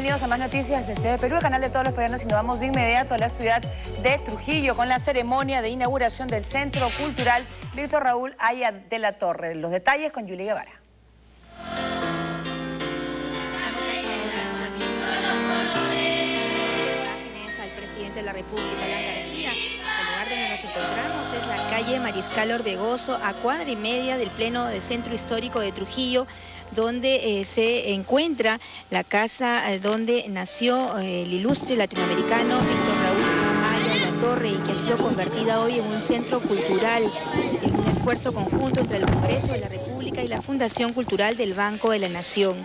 Bienvenidos a más noticias de TV Perú, el canal de todos los peruanos, y nos vamos de inmediato a la ciudad de Trujillo con la ceremonia de inauguración del Centro Cultural Víctor Raúl Haya de la Torre. Los detalles con Yuli Guevara. Al presidente de la República, Alan García. El lugar donde nos encontramos es la calle Mariscal Orbegoso, a cuadra y media del pleno del Centro Histórico de Trujillo, donde se encuentra la casa donde nació el ilustre latinoamericano Víctor Raúl Haya de la Torre, y que ha sido convertida hoy en un centro cultural, en un esfuerzo conjunto entre el Congreso de la República y la Fundación Cultural del Banco de la Nación.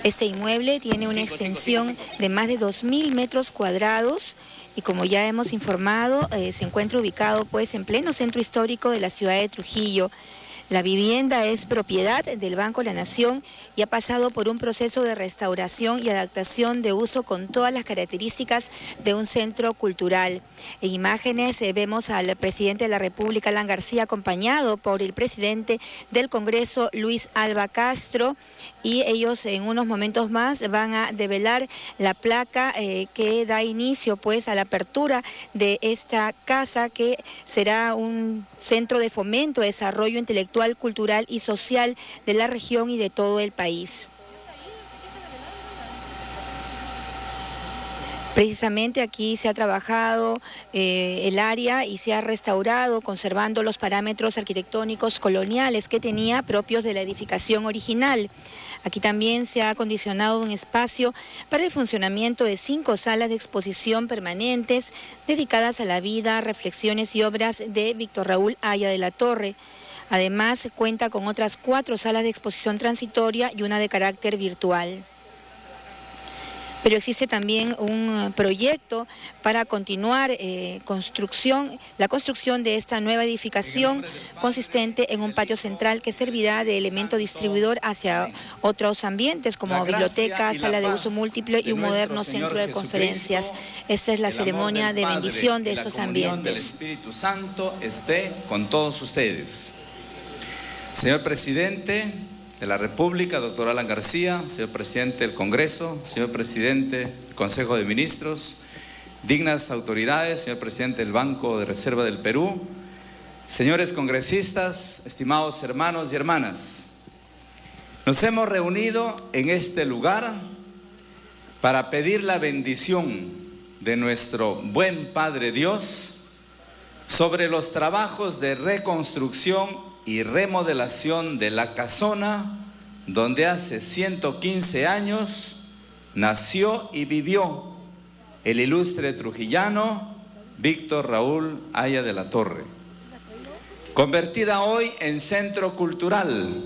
Este inmueble tiene una extensión de más de 2.000 metros cuadrados y, como ya hemos informado, se encuentra ubicado pues en pleno centro histórico de la ciudad de Trujillo. La vivienda es propiedad del Banco de la Nación y ha pasado por un proceso de restauración y adaptación de uso con todas las características de un centro cultural. En imágenes vemos al presidente de la República, Alan García, acompañado por el presidente del Congreso, Luis Alba Castro, y ellos en unos momentos más van a develar la placa que da inicio pues a la apertura de esta casa, que será un centro de fomento, desarrollo intelectual, cultural y social de la región y de todo el país. Precisamente aquí se ha trabajado el área y se ha restaurado, conservando los parámetros arquitectónicos coloniales que tenía propios de la edificación original. Aquí también se ha acondicionado un espacio para el funcionamiento de 5 salas de exposición permanentes dedicadas a la vida, reflexiones y obras de Víctor Raúl Haya de la Torre. Además, cuenta con otras 4 salas de exposición transitoria y una de carácter virtual. Pero existe también un proyecto para continuar la construcción de esta nueva edificación, consistente en un patio central que servirá de elemento distribuidor hacia otros ambientes como biblioteca, sala de uso múltiple y un moderno centro de conferencias. Esta es la ceremonia de bendición de estos ambientes. El Espíritu Santo esté con todos ustedes. Señor presidente de la República, doctor Alan García, señor presidente del Congreso, señor presidente del Consejo de Ministros, dignas autoridades, señor presidente del Banco de Reserva del Perú, señores congresistas, estimados hermanos y hermanas, nos hemos reunido en este lugar para pedir la bendición de nuestro buen Padre Dios sobre los trabajos de reconstrucción y remodelación de la casona donde hace 115 años nació y vivió el ilustre trujillano Víctor Raúl Haya de la Torre, convertida hoy en centro cultural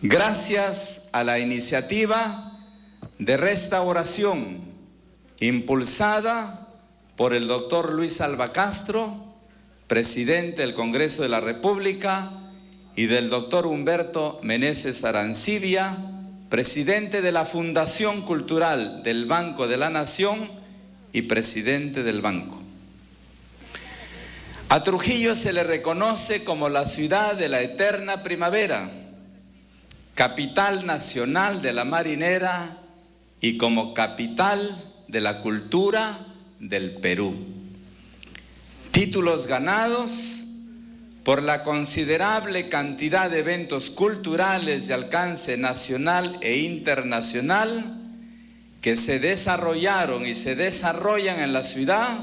gracias a la iniciativa de restauración impulsada por el doctor Luis Alba Castro, presidente del Congreso de la República, y del doctor Humberto Meneses Arancibia, presidente de la Fundación Cultural del Banco de la Nación y presidente del banco. A Trujillo se le reconoce como la ciudad de la eterna primavera, capital nacional de la marinera y como capital de la cultura del Perú. Títulos ganados por la considerable cantidad de eventos culturales de alcance nacional e internacional que se desarrollaron y se desarrollan en la ciudad,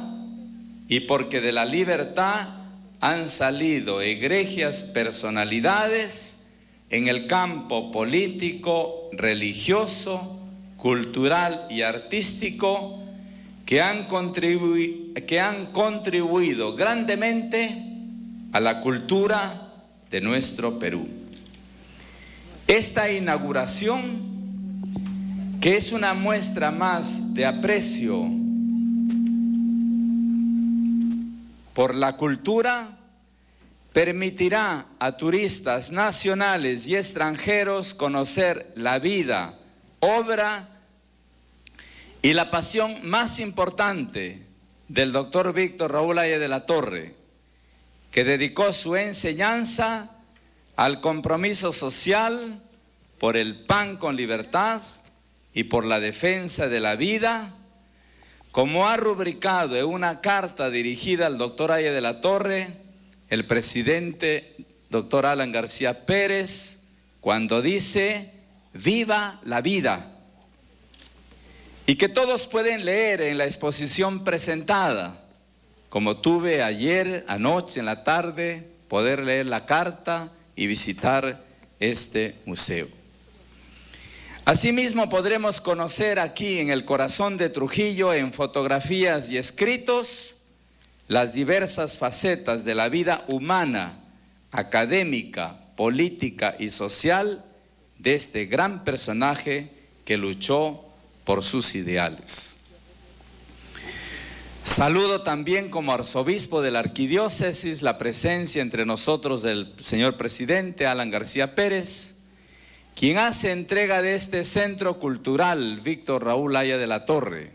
y porque de la libertad han salido egregias personalidades en el campo político, religioso, cultural y artístico, que han contribuido grandemente a la cultura de nuestro Perú. Esta inauguración, que es una muestra más de aprecio por la cultura, permitirá a turistas nacionales y extranjeros conocer la vida, obra y la pasión más importante del doctor Víctor Raúl Haya de la Torre, que dedicó su enseñanza al compromiso social por el pan con libertad y por la defensa de la vida, como ha rubricado en una carta dirigida al doctor Haya de la Torre, el presidente doctor Alan García Pérez, cuando dice: viva la vida. Y que todos pueden leer en la exposición presentada, como tuve ayer, anoche, en la tarde, poder leer la carta y visitar este museo. Asimismo, podremos conocer aquí en el corazón de Trujillo, en fotografías y escritos, las diversas facetas de la vida humana, académica, política y social de este gran personaje que luchó por sus ideales. Saludo también como arzobispo de la arquidiócesis la presencia entre nosotros del señor presidente Alan García Pérez, quien hace entrega de este centro cultural Víctor Raúl Haya de la Torre,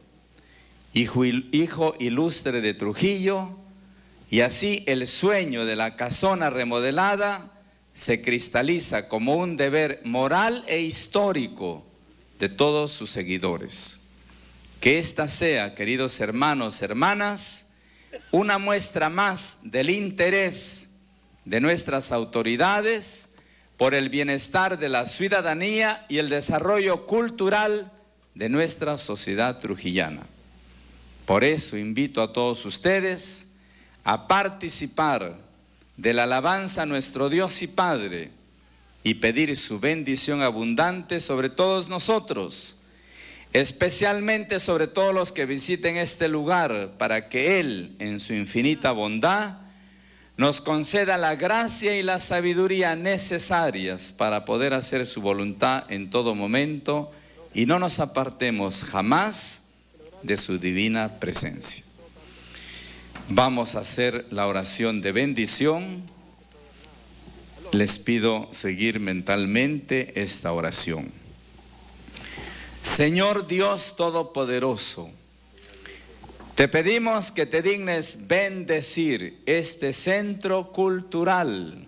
hijo ilustre de Trujillo, y así el sueño de la casona remodelada se cristaliza como un deber moral e histórico de todos sus seguidores. Que esta sea, queridos hermanos, hermanas, una muestra más del interés de nuestras autoridades por el bienestar de la ciudadanía y el desarrollo cultural de nuestra sociedad trujillana. Por eso invito a todos ustedes a participar de la alabanza a nuestro Dios y Padre y pedir su bendición abundante sobre todos nosotros, especialmente sobre todos los que visiten este lugar, para que Él, en su infinita bondad, nos conceda la gracia y la sabiduría necesarias para poder hacer su voluntad en todo momento y no nos apartemos jamás de su divina presencia. Vamos a hacer la oración de bendición. Les pido seguir mentalmente esta oración. Señor Dios Todopoderoso, te pedimos que te dignes bendecir este centro cultural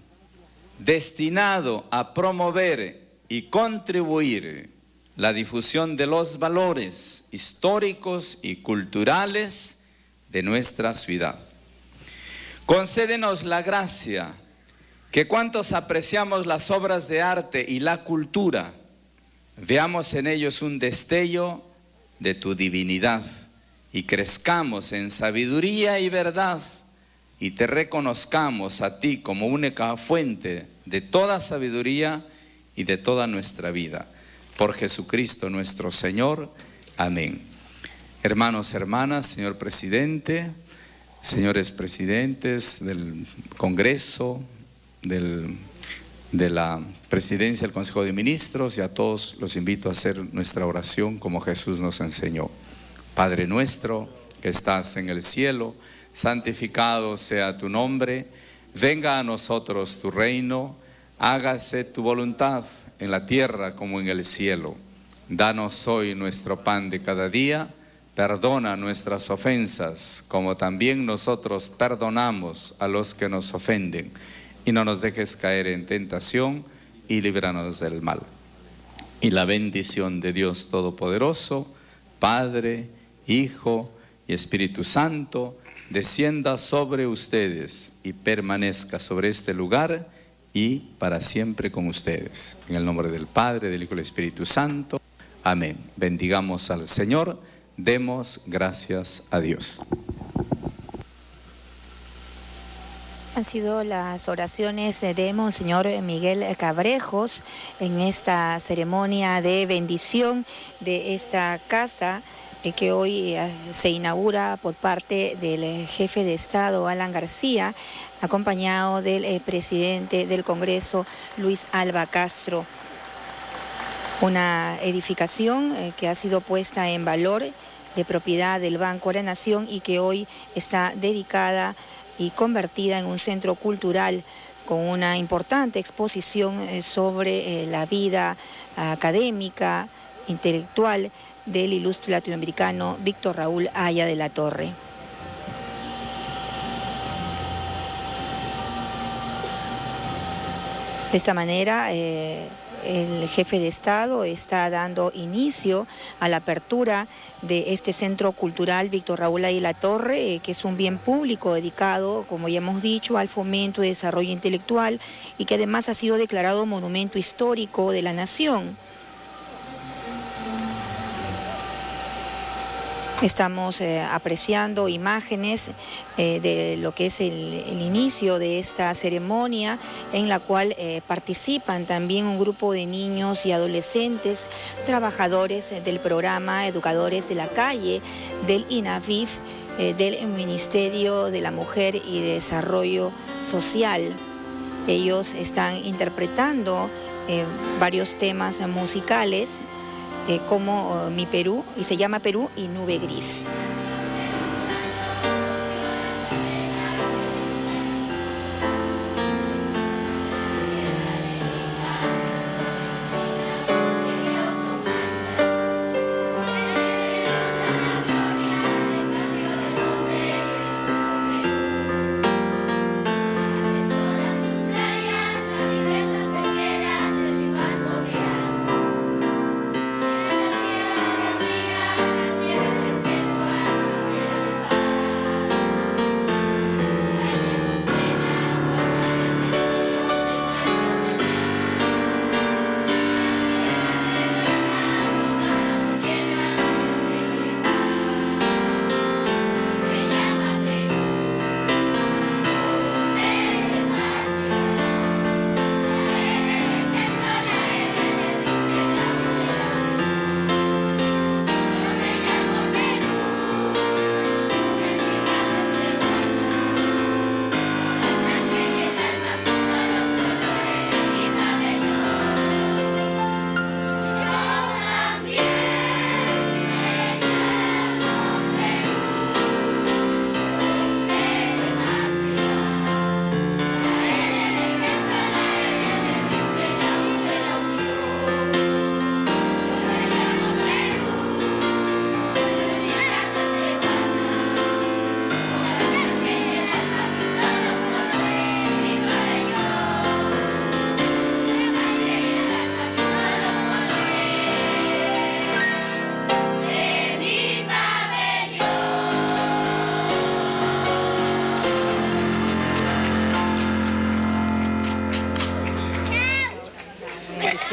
destinado a promover y contribuir la difusión de los valores históricos y culturales de nuestra ciudad. Concédenos la gracia que cuantos apreciamos las obras de arte y la cultura, veamos en ellos un destello de tu divinidad y crezcamos en sabiduría y verdad y te reconozcamos a ti como única fuente de toda sabiduría y de toda nuestra vida. Por Jesucristo nuestro Señor. Amén. Hermanos, hermanas, señor presidente, señores presidentes del Congreso, de la Presidencia del Consejo de Ministros, y a todos los invito a hacer nuestra oración como Jesús nos enseñó. Padre nuestro que estás en el cielo, santificado sea tu nombre, venga a nosotros tu reino, hágase tu voluntad en la tierra como en el cielo. Danos hoy nuestro pan de cada día, perdona nuestras ofensas como también nosotros perdonamos a los que nos ofenden, y no nos dejes caer en tentación y líbranos del mal. Y la bendición de Dios Todopoderoso, Padre, Hijo y Espíritu Santo, descienda sobre ustedes y permanezca sobre este lugar y para siempre con ustedes. En el nombre del Padre, del Hijo y del Espíritu Santo. Amén. Bendigamos al Señor, demos gracias a Dios. Han sido las oraciones de Monseñor Miguel Cabrejos en esta ceremonia de bendición de esta casa que hoy se inaugura por parte del jefe de Estado, Alan García, acompañado del presidente del Congreso, Luis Alba Castro. Una edificación que ha sido puesta en valor, de propiedad del Banco de la Nación, y que hoy está dedicada y convertida en un centro cultural con una importante exposición sobre la vida académica, intelectual del ilustre latinoamericano Víctor Raúl Haya de la Torre. De esta manera, el jefe de Estado está dando inicio a la apertura de este Centro Cultural Víctor Raúl Aya de la Torre, que es un bien público dedicado, como ya hemos dicho, al fomento y desarrollo intelectual y que además ha sido declarado Monumento Histórico de la Nación. Estamos apreciando imágenes de lo que es el inicio de esta ceremonia, en la cual participan también un grupo de niños y adolescentes, trabajadores del programa Educadores de la Calle, del INAVIF, del Ministerio de la Mujer y Desarrollo Social. Ellos están interpretando varios temas musicales, como Mi Perú, y se llama Perú y Nube Gris.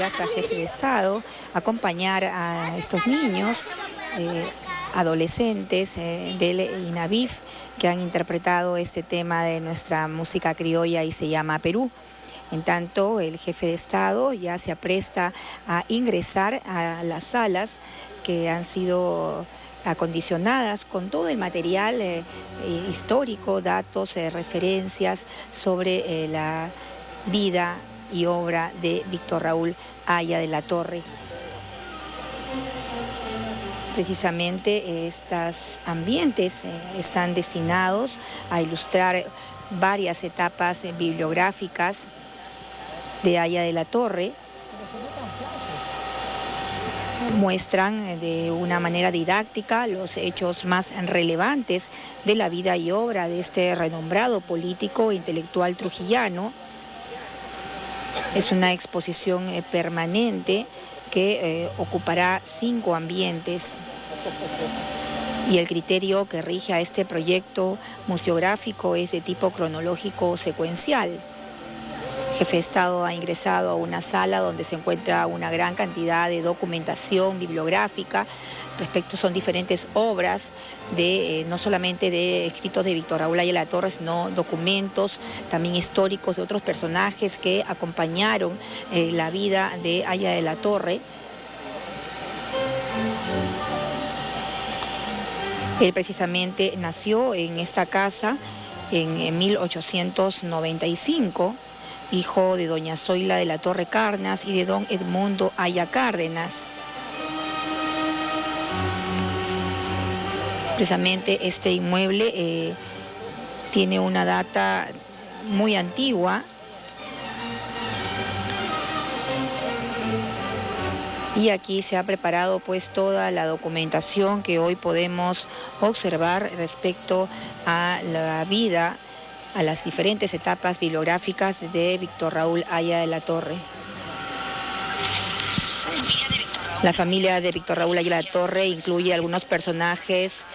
Hasta jefe de Estado, acompañar a estos niños, adolescentes del INAVIF, que han interpretado este tema de nuestra música criolla y se llama Perú. En tanto, el jefe de Estado ya se apresta a ingresar a las salas que han sido acondicionadas con todo el material histórico, datos, referencias sobre la vida y obra de Víctor Raúl Aya de la Torre. Precisamente estos ambientes están destinados a ilustrar varias etapas bibliográficas de Aya de la Torre. Muestran de una manera didáctica los hechos más relevantes de la vida y obra de este renombrado político e intelectual trujillano. Es una exposición permanente que ocupará 5 ambientes, y el criterio que rige a este proyecto museográfico es de tipo cronológico secuencial. El jefe de Estado ha ingresado a una sala donde se encuentra una gran cantidad de documentación bibliográfica. Son diferentes obras no solamente de escritos de Víctor Raúl Aya de la Torre, sino documentos también históricos de otros personajes que acompañaron la vida de Aya de la Torre. Él precisamente nació en esta casa en 1895. Hijo de doña Zoila de la Torre Cárdenas y de don Edmundo Aya Cárdenas. Precisamente este inmueble tiene una data muy antigua y aquí se ha preparado pues toda la documentación que hoy podemos observar respecto a la vida a las diferentes etapas bibliográficas de Víctor Raúl Haya de la Torre. La familia de Víctor Raúl Haya de la Torre incluye algunos personajes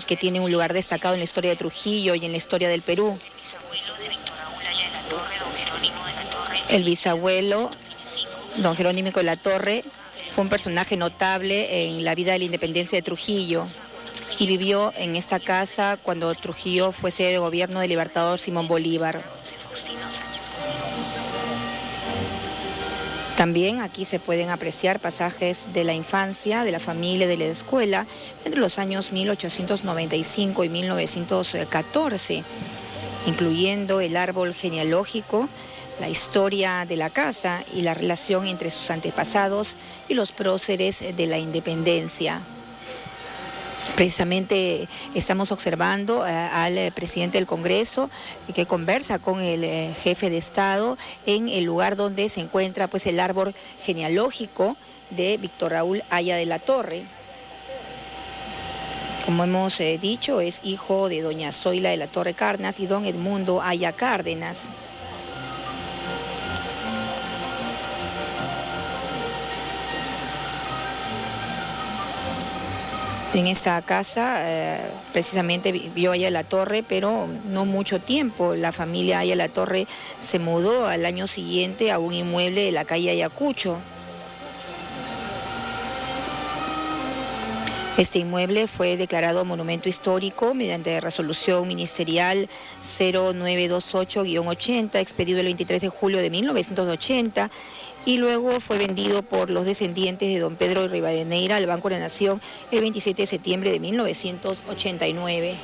que tienen un lugar destacado en la historia de Trujillo y en la historia del Perú. El bisabuelo, don Jerónimo de la Torre, fue un personaje notable en la vida de la independencia de Trujillo y vivió en esta casa cuando Trujillo fue sede de gobierno del libertador Simón Bolívar. También aquí se pueden apreciar pasajes de la infancia, de la familia, de la escuela, entre los años 1895 y 1914, incluyendo el árbol genealógico, la historia de la casa y la relación entre sus antepasados y los próceres de la independencia. Precisamente estamos observando al presidente del Congreso que conversa con el jefe de Estado en el lugar donde se encuentra pues, el árbol genealógico de Víctor Raúl Haya de la Torre. Como hemos dicho, es hijo de doña Zoila de la Torre Cárdenas y don Edmundo Haya Cárdenas. En esta casa precisamente vivió Haya de la Torre, pero no mucho tiempo. La familia Haya de la Torre se mudó al año siguiente a un inmueble de la calle Ayacucho. Este inmueble fue declarado monumento histórico mediante resolución ministerial 0928-80, expedido el 23 de julio de 1980, y luego fue vendido por los descendientes de don Pedro de Rivadeneira al Banco de la Nación el 27 de septiembre de 1989.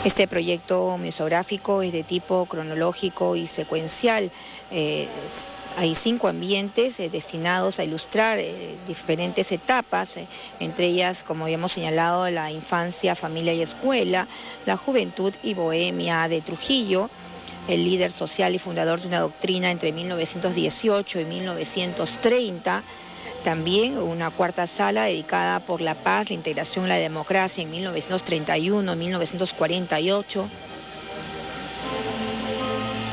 Este proyecto museográfico es de tipo cronológico y secuencial. Hay 5 ambientes destinados a ilustrar diferentes etapas, entre ellas, como habíamos señalado, la infancia, familia y escuela, la juventud y bohemia de Trujillo, el líder social y fundador de una doctrina entre 1918 y 1930, también una cuarta sala dedicada por la paz, la integración y la democracia en 1931-1948.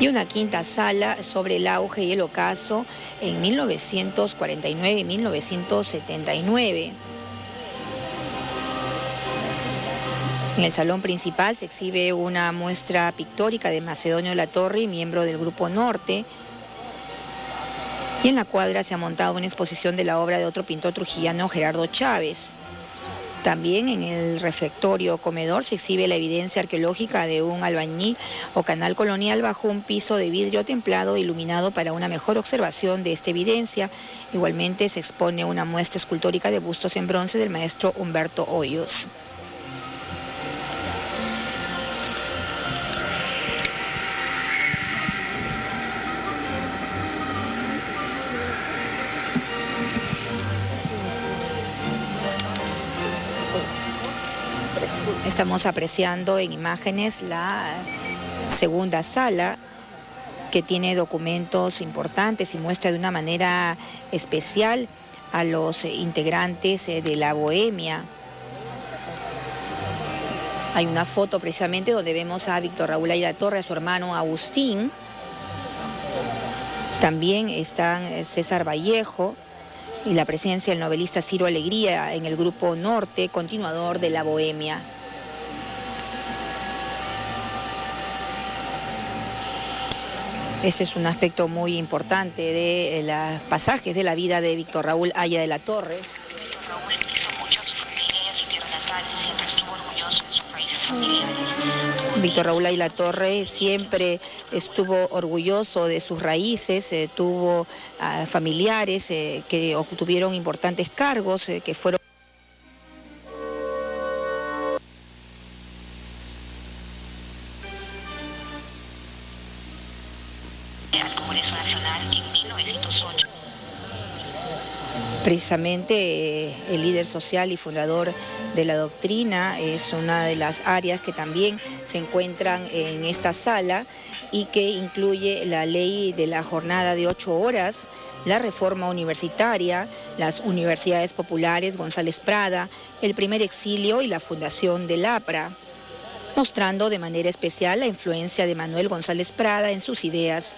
Y una quinta sala sobre el auge y el ocaso en 1949 y 1979. En el salón principal se exhibe una muestra pictórica de Macedonio de la Torre, miembro del Grupo Norte. Y en la cuadra se ha montado una exposición de la obra de otro pintor trujillano, Gerardo Chávez. También en el refectorio comedor se exhibe la evidencia arqueológica de un albañil o canal colonial bajo un piso de vidrio templado e iluminado para una mejor observación de esta evidencia. Igualmente se expone una muestra escultórica de bustos en bronce del maestro Humberto Hoyos. Estamos apreciando en imágenes la segunda sala, que tiene documentos importantes y muestra de una manera especial a los integrantes de la bohemia. Hay una foto precisamente donde vemos a Víctor Raúl Haya de la Torre, a su hermano Agustín. También están César Vallejo y la presencia del novelista Ciro Alegría en el Grupo Norte, continuador de la bohemia. Ese es un aspecto muy importante de los pasajes de la vida de Víctor Raúl Haya de la Torre. Víctor Raúl hizo mucho a su familia, a su tierra natal, siempre estuvo orgulloso de sus raíces familiares. Víctor Raúl Haya de la Torre siempre estuvo orgulloso de sus raíces, tuvo familiares que obtuvieron importantes cargos, que fueron... al Congreso Nacional en 1908. Precisamente el líder social y fundador de la doctrina es una de las áreas que también se encuentran en esta sala, y que incluye la ley de la jornada de 8 horas, la reforma universitaria, las universidades populares González Prada, el primer exilio y la fundación del APRA, mostrando de manera especial la influencia de Manuel González Prada en sus ideas,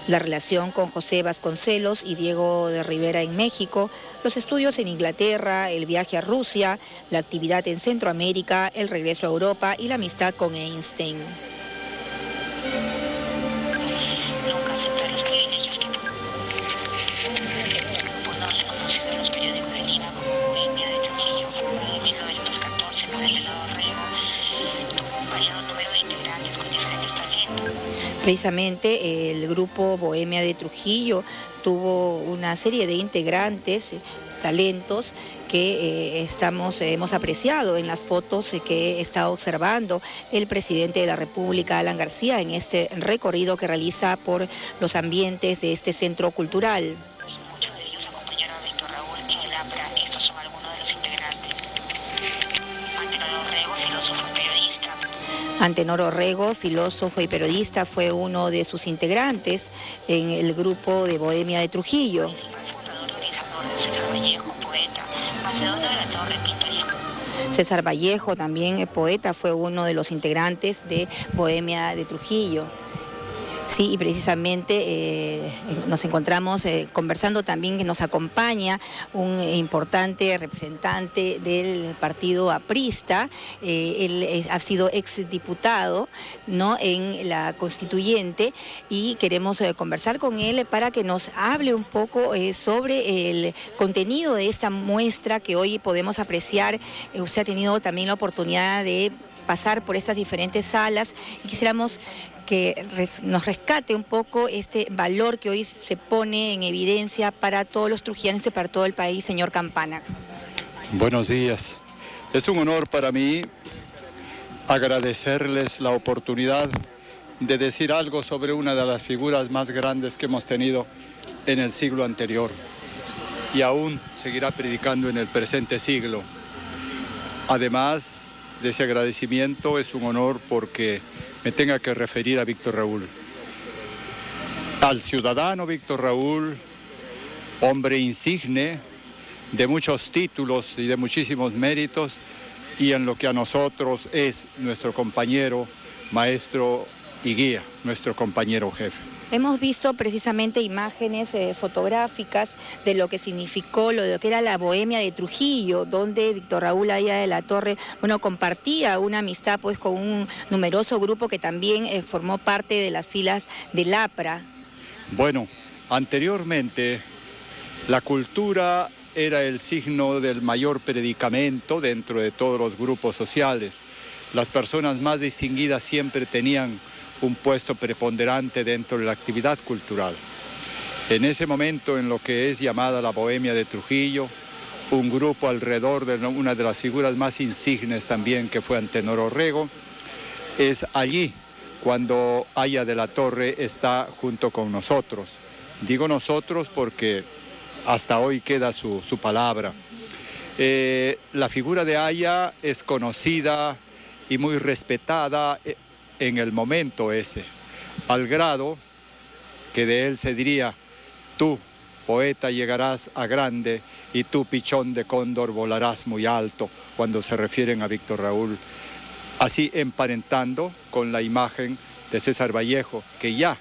la relación con José Vasconcelos y Diego de Rivera en México, los estudios en Inglaterra, el viaje a Rusia, la actividad en Centroamérica, el regreso a Europa y la amistad con Einstein. Nunca acepté los privilegios que pues no reconocido en los periódicos de Lima como Bohemia de Trujillo en 1914 por el Pelado Orrego. Tuvo un variado número de integrantes con diferentes talentos. Precisamente el grupo Bohemia de Trujillo tuvo una serie de integrantes, talentos que hemos apreciado en las fotos que está observando el presidente de la República, Alan García, en este recorrido que realiza por los ambientes de este centro cultural. Muchos de ellos acompañaron a Víctor Raúl en el APRA. Estos son algunos de los integrantes. Antenor Orrego, filósofo y periodista. Antenor Orrego, filósofo y periodista, fue uno de sus integrantes en el grupo de Bohemia de Trujillo. Fundador de César Vallejo, poeta. Macedonio de la Torre, pintor y César Vallejo, también poeta, fue uno de los integrantes de Bohemia de Trujillo. Sí, y precisamente nos encontramos conversando también, que nos acompaña un importante representante del partido aprista. Él ha sido exdiputado, ¿no?, en la constituyente, y queremos conversar con él para que nos hable un poco sobre el contenido de esta muestra que hoy podemos apreciar. Usted ha tenido también la oportunidad de pasar por estas diferentes salas y quisiéramos que nos rescate un poco este valor que hoy se pone en evidencia para todos los trujillanos y para todo el país, señor Campana. Buenos días. Es un honor para mí agradecerles la oportunidad de decir algo sobre una de las figuras más grandes que hemos tenido en el siglo anterior y aún seguirá predicando en el presente siglo. Además de ese agradecimiento, es un honor porque me tenga que referir a Víctor Raúl. Al ciudadano Víctor Raúl, hombre insigne, de muchos títulos y de muchísimos méritos, y en lo que a nosotros es nuestro compañero, maestro y guía, nuestro compañero jefe. Hemos visto precisamente imágenes fotográficas de lo que significó, lo que era la Bohemia de Trujillo, donde Víctor Raúl Haya de la Torre, compartía una amistad pues con un numeroso grupo que también formó parte de las filas del APRA. Bueno, anteriormente la cultura era el signo del mayor predicamento dentro de todos los grupos sociales. Las personas más distinguidas siempre tenían un puesto preponderante dentro de la actividad cultural. En ese momento, en lo que es llamada la Bohemia de Trujillo, un grupo alrededor de una de las figuras más insignes también, que fue Antenor Orrego, es allí cuando Haya de la Torre está junto con nosotros. Digo nosotros porque hasta hoy queda su palabra. La figura de Haya es conocida y muy respetada en el momento ese, al grado que de él se diría: tú, poeta, llegarás a grande, y tú, pichón de cóndor, volarás muy alto, cuando se refieren a Víctor Raúl, así emparentando con la imagen de César Vallejo, que ya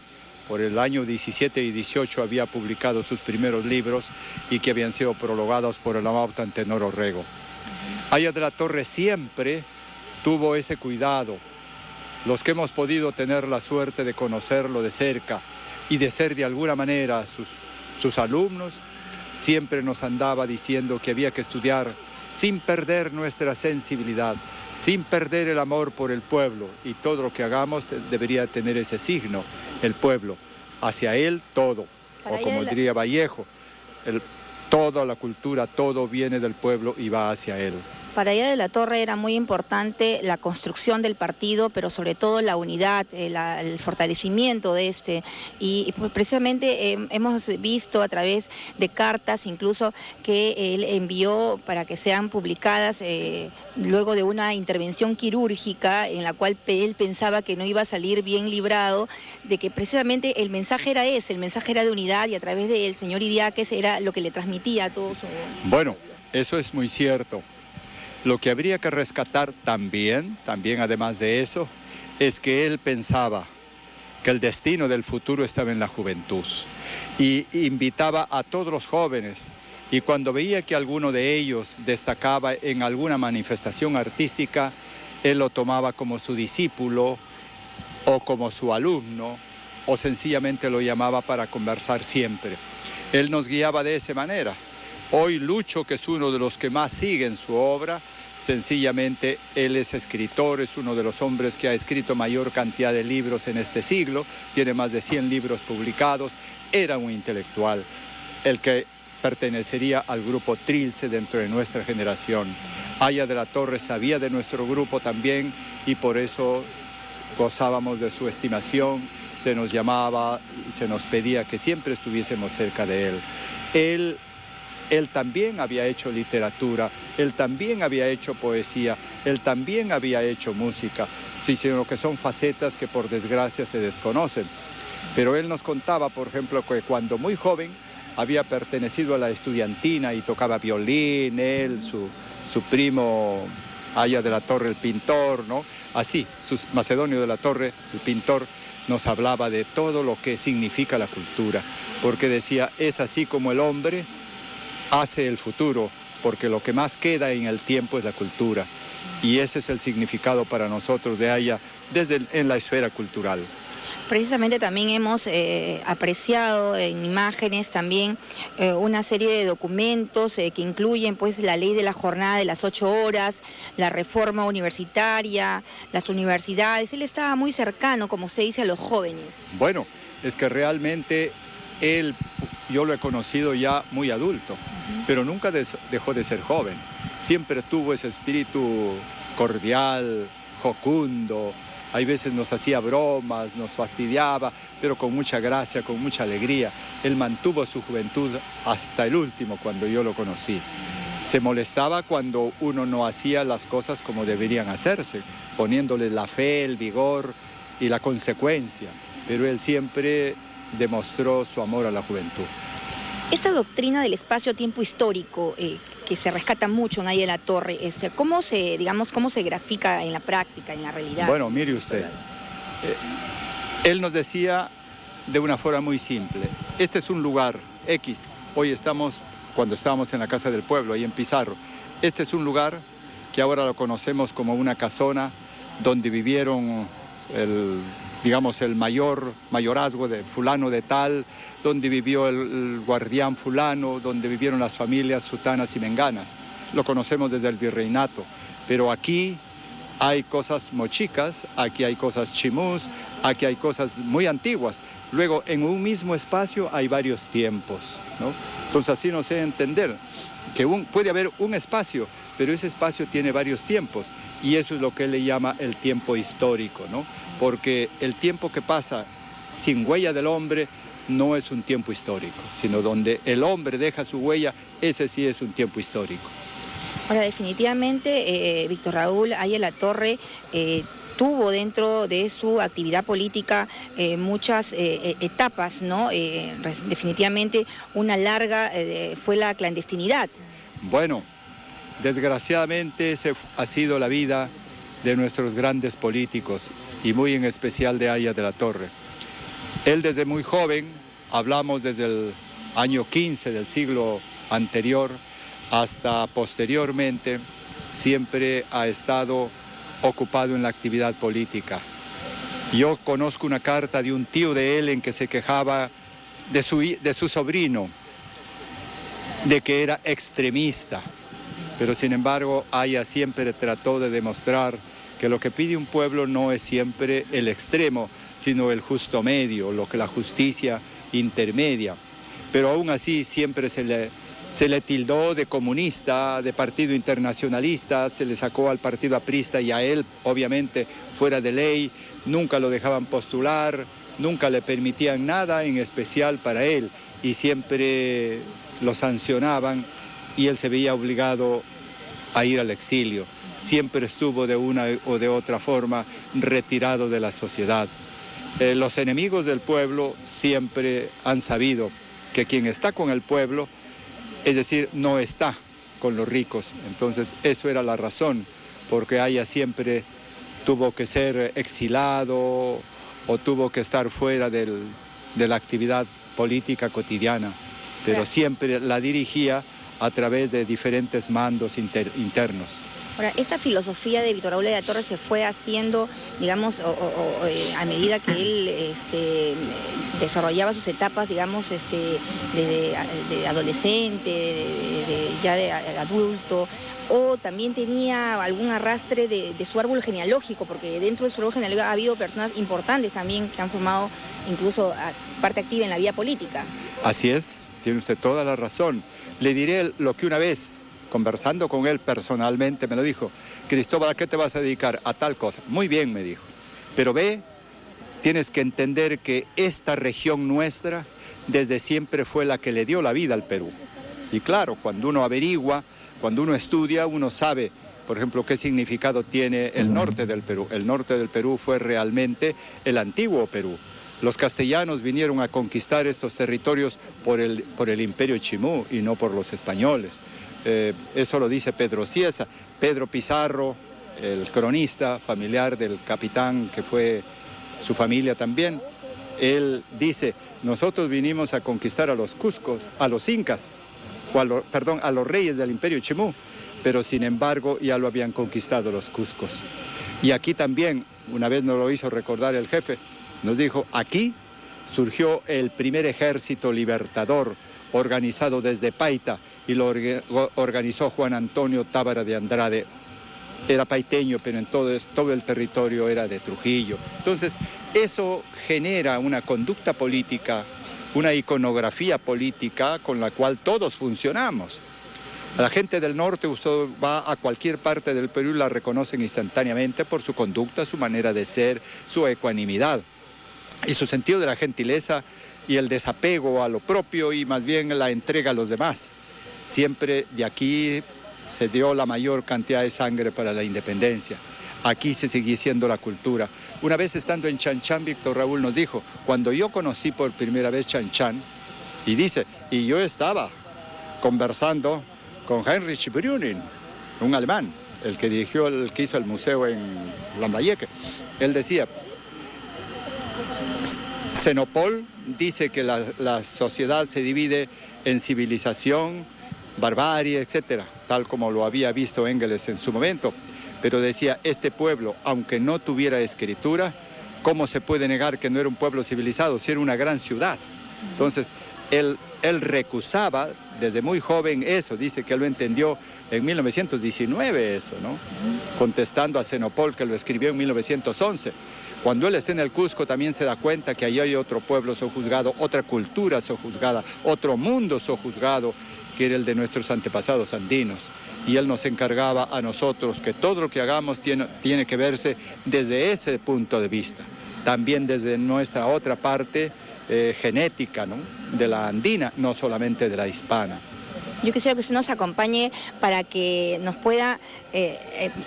por el año 17 y 18 había publicado sus primeros libros y que habían sido prologados por el amado Antenor Orrego. Haya de la Torre siempre tuvo ese cuidado. Los que hemos podido tener la suerte de conocerlo de cerca y de ser de alguna manera sus alumnos, siempre nos andaba diciendo que había que estudiar sin perder nuestra sensibilidad, sin perder el amor por el pueblo, y todo lo que hagamos debería tener ese signo, el pueblo, hacia él todo, o como diría Vallejo, toda la cultura, todo viene del pueblo y va hacia él. Para Aya de la Torre era muy importante la construcción del partido, pero sobre todo la unidad, el fortalecimiento de este. Y pues precisamente hemos visto a través de cartas incluso que él envió para que sean publicadas luego de una intervención quirúrgica en la cual él pensaba que no iba a salir bien librado, de que precisamente el mensaje era ese, el mensaje era de unidad, y a través del señor Idiáquez era lo que le transmitía a todos. Bueno, eso es muy cierto. Lo que habría que rescatar también además de eso, es que él pensaba que el destino del futuro estaba en la juventud y invitaba a todos los jóvenes, y cuando veía que alguno de ellos destacaba en alguna manifestación artística, él lo tomaba como su discípulo o como su alumno, o sencillamente lo llamaba para conversar siempre. Él nos guiaba de esa manera. Hoy Lucho, que es uno de los que más siguen su obra, sencillamente él es escritor, es uno de los hombres que ha escrito mayor cantidad de libros en este siglo, tiene más de 100 libros publicados, era un intelectual, el que pertenecería al grupo Trilce dentro de nuestra generación. Aya de la Torre sabía de nuestro grupo también, y por eso gozábamos de su estimación, se nos llamaba y se nos pedía que siempre estuviésemos cerca de él. Él también había hecho literatura, él también había hecho poesía, él también había hecho música, sino que son facetas que por desgracia se desconocen. Pero él nos contaba, por ejemplo, que cuando muy joven había pertenecido a la estudiantina y tocaba violín, él, su primo Aya de la Torre, el pintor, ¿no? Así, Macedonio de la Torre, el pintor, nos hablaba de todo lo que significa la cultura, porque decía, es así como el hombre hace el futuro, porque lo que más queda en el tiempo es la cultura, y ese es el significado para nosotros de Aya en la esfera cultural. Precisamente también hemos apreciado en imágenes también una serie de documentos que incluyen pues la ley de la jornada de las 8 horas, la reforma universitaria, las universidades. Él estaba muy cercano, como usted dice, a los jóvenes. Bueno, es que realmente él, yo lo he conocido ya muy adulto, pero nunca dejó de ser joven. Siempre tuvo ese espíritu cordial, jocundo. Hay veces nos hacía bromas, nos fastidiaba, pero con mucha gracia, con mucha alegría. Él mantuvo su juventud hasta el último, cuando yo lo conocí. Se molestaba cuando uno no hacía las cosas como deberían hacerse, poniéndole la fe, el vigor y la consecuencia. Pero él siempre demostró su amor a la juventud. Esta doctrina del espacio-tiempo histórico que se rescata mucho en Aya de la Torre, ¿cómo se grafica en la práctica, en la realidad? Bueno, mire usted, él nos decía de una forma muy simple, este es un lugar X, hoy cuando estábamos en la Casa del Pueblo, ahí en Pizarro, este es un lugar que ahora lo conocemos como una casona donde vivieron el mayorazgo de fulano de tal, donde vivió el guardián fulano, donde vivieron las familias sutanas y menganas. Lo conocemos desde el virreinato, pero aquí hay cosas mochicas, aquí hay cosas chimús, aquí hay cosas muy antiguas. Luego, en un mismo espacio hay varios tiempos, ¿no? Entonces así nos hace entender que puede haber un espacio, pero ese espacio tiene varios tiempos. Y eso es lo que él le llama el tiempo histórico, ¿no? Porque el tiempo que pasa sin huella del hombre no es un tiempo histórico, sino donde el hombre deja su huella, ese sí es un tiempo histórico. Ahora, definitivamente, Víctor Raúl Aya de la Torre tuvo dentro de su actividad política muchas etapas, ¿no? Definitivamente una larga fue la clandestinidad. Bueno, desgraciadamente esa ha sido la vida de nuestros grandes políticos y muy en especial de Aya de la Torre. Él desde muy joven, hablamos desde el año 15 del siglo anterior hasta posteriormente, siempre ha estado ocupado en la actividad política. Yo conozco una carta de un tío de él en que se quejaba de su sobrino, de que era extremista. Pero sin embargo, Aya siempre trató de demostrar que lo que pide un pueblo no es siempre el extremo, sino el justo medio, lo que la justicia intermedia. Pero aún así siempre se le Se le tildó de comunista, de partido internacionalista, se le sacó al partido aprista y a él, obviamente, fuera de ley, nunca lo dejaban postular, nunca le permitían nada en especial para él y siempre lo sancionaban y él se veía obligado a ir al exilio. Siempre estuvo de una o de otra forma retirado de la sociedad. Los enemigos del pueblo siempre han sabido que quien está con el pueblo, es decir, no está con los ricos. Entonces, eso era la razón, porque Haya siempre tuvo que ser exilado o tuvo que estar fuera de la actividad política cotidiana, pero siempre la dirigía a través de diferentes mandos internos. Ahora, esa filosofía de Víctor Raúl de la Torre se fue haciendo, digamos, a medida que él desarrollaba sus etapas, digamos, de adolescente, ya de adulto, o también tenía algún arrastre de su árbol genealógico, porque dentro de su árbol genealógico ha habido personas importantes también que han formado incluso parte activa en la vida política. Así es, tiene usted toda la razón. Le diré lo que una vez, conversando con él personalmente, me lo dijo: Cristóbal, ¿a qué te vas a dedicar? A tal cosa. Muy bien, me dijo, pero ve, tienes que entender que esta región nuestra desde siempre fue la que le dio la vida al Perú. Y claro, cuando uno averigua, cuando uno estudia, uno sabe, por ejemplo, qué significado tiene el norte del Perú. El norte del Perú fue realmente el antiguo Perú. Los castellanos vinieron a conquistar estos territorios por el Imperio Chimú y no por los españoles. Eso lo dice Pedro Cieza. Pedro Pizarro, el cronista familiar del capitán que fue su familia también, él dice: nosotros vinimos a conquistar a los cuscos, a los incas, a los reyes del Imperio Chimú, pero sin embargo ya lo habían conquistado los cuscos. Y aquí también, una vez nos lo hizo recordar el jefe, nos dijo: aquí surgió el primer ejército libertador organizado desde Paita y lo organizó Juan Antonio Tábara de Andrade. Era paiteño, pero en todo el territorio era de Trujillo. Entonces, eso genera una conducta política, una iconografía política con la cual todos funcionamos. A la gente del norte, usted va a cualquier parte del Perú y la reconocen instantáneamente por su conducta, su manera de ser, su ecuanimidad y su sentido de la gentileza y el desapego a lo propio y más bien la entrega a los demás. Siempre de aquí se dio la mayor cantidad de sangre para la independencia. Aquí se sigue siendo la cultura. Una vez estando en Chanchan, Víctor Raúl nos dijo: cuando yo conocí por primera vez Chanchan, y dice, y yo estaba conversando con Heinrich Brüning, un alemán, el que hizo el museo en Lambayeque. Él decía: Xenopol dice que la sociedad se divide en civilización, barbarie, etcétera, tal como lo había visto Engels en su momento. Pero decía, este pueblo, aunque no tuviera escritura, ¿cómo se puede negar que no era un pueblo civilizado si era una gran ciudad? Entonces, él recusaba desde muy joven eso, dice que él lo entendió en 1919 eso, ¿no? Contestando a Xenopol, que lo escribió en 1911. Cuando él está en el Cusco también se da cuenta que allí hay otro pueblo sojuzgado, otra cultura sojuzgada, otro mundo sojuzgado, que era el de nuestros antepasados andinos. Y él nos encargaba a nosotros que todo lo que hagamos tiene que verse desde ese punto de vista. También desde nuestra otra parte genética, ¿no? De la andina, no solamente de la hispana. Yo quisiera que usted nos acompañe para que nos pueda,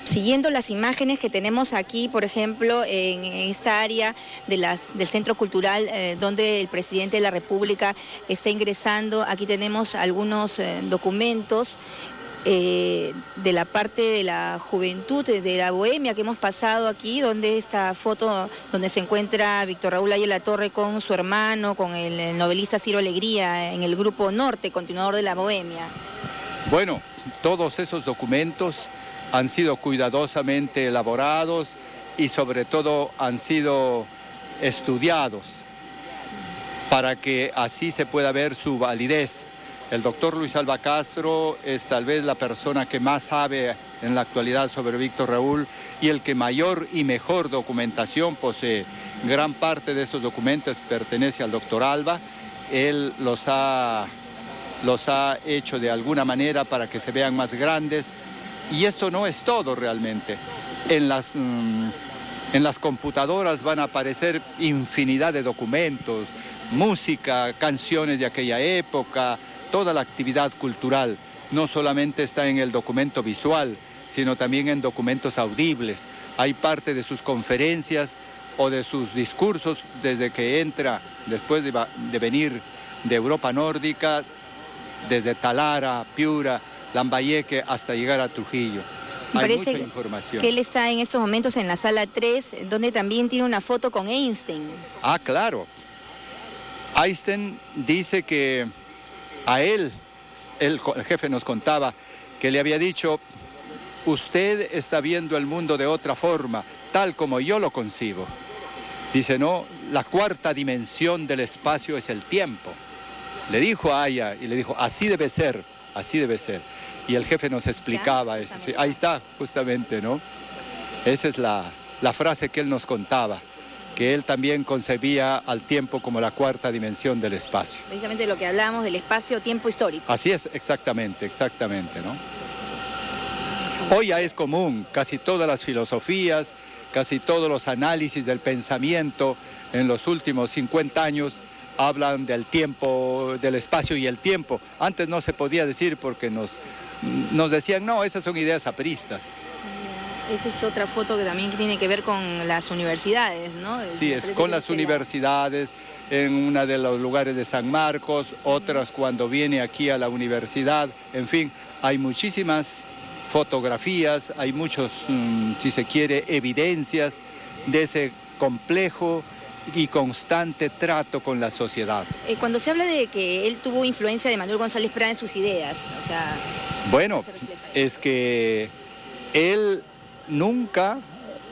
siguiendo las imágenes que tenemos aquí, por ejemplo, en esta área del Centro Cultural, donde el presidente de la República está ingresando. Aquí tenemos algunos documentos de la parte de la juventud, de la bohemia que hemos pasado aquí, donde esta foto donde se encuentra Víctor Raúl Haya de la Torre con su hermano, con el novelista Ciro Alegría, en el grupo Norte, continuador de la bohemia. Bueno, todos esos documentos han sido cuidadosamente elaborados y sobre todo han sido estudiados para que así se pueda ver su validez. El doctor Luis Alba Castro es tal vez la persona que más sabe en la actualidad sobre Víctor Raúl y el que mayor y mejor documentación posee. Gran parte de esos documentos pertenece al doctor Alba. Él los ha los ha hecho de alguna manera para que se vean más grandes. Y esto no es todo realmente. En las computadoras van a aparecer infinidad de documentos, música, canciones de aquella época, toda la actividad cultural. No solamente está en el documento visual, sino también en documentos audibles. Hay parte de sus conferencias o de sus discursos desde que entra, después de venir de Europa nórdica, desde Talara, Piura, Lambayeque, hasta llegar a Trujillo. Hay mucha información. Que él está en estos momentos en la sala 3, donde también tiene una foto con Einstein. Ah, claro. Einstein dice que a él, el jefe nos contaba, que le había dicho: usted está viendo el mundo de otra forma, tal como yo lo concibo. Dice, no, la cuarta dimensión del espacio es el tiempo. Le dijo a Aya y le dijo, así debe ser, así debe ser. Y el jefe nos explicaba eso. Sí, ahí está, justamente, ¿no? Esa es la frase que él nos contaba, que él también concebía al tiempo como la cuarta dimensión del espacio. Precisamente lo que hablábamos del espacio-tiempo histórico. Así es, exactamente, ¿no? Hoy ya es común, casi todas las filosofías, casi todos los análisis del pensamiento en los últimos 50 años hablan del tiempo, del espacio y el tiempo. Antes no se podía decir porque nos decían, no, esas son ideas apristas. Esta es otra foto que también tiene que ver con las universidades, ¿no? Sí, es con las universidades, en uno de los lugares de San Marcos, otras cuando viene aquí a la universidad, en fin, hay muchísimas fotografías, hay muchos, si se quiere, evidencias de ese complejo y constante trato con la sociedad. Cuando se habla de que él tuvo influencia de Manuel González Prada en sus ideas, o sea... Bueno, es que él nunca,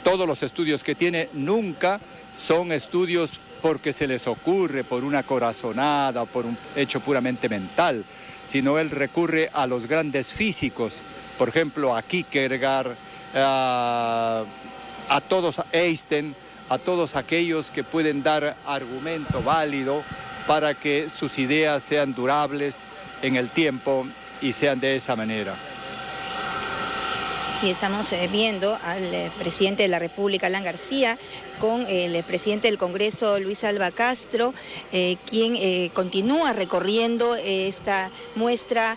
todos los estudios que tiene, nunca son estudios porque se les ocurre, por una corazonada o por un hecho puramente mental, sino él recurre a los grandes físicos, por ejemplo, a Kierkegaard, a todos, a Einstein, a todos aquellos que pueden dar argumento válido para que sus ideas sean durables en el tiempo y sean de esa manera. Sí, estamos viendo al presidente de la República, Alan García, con el presidente del Congreso, Luis Alba Castro, quien continúa recorriendo esta muestra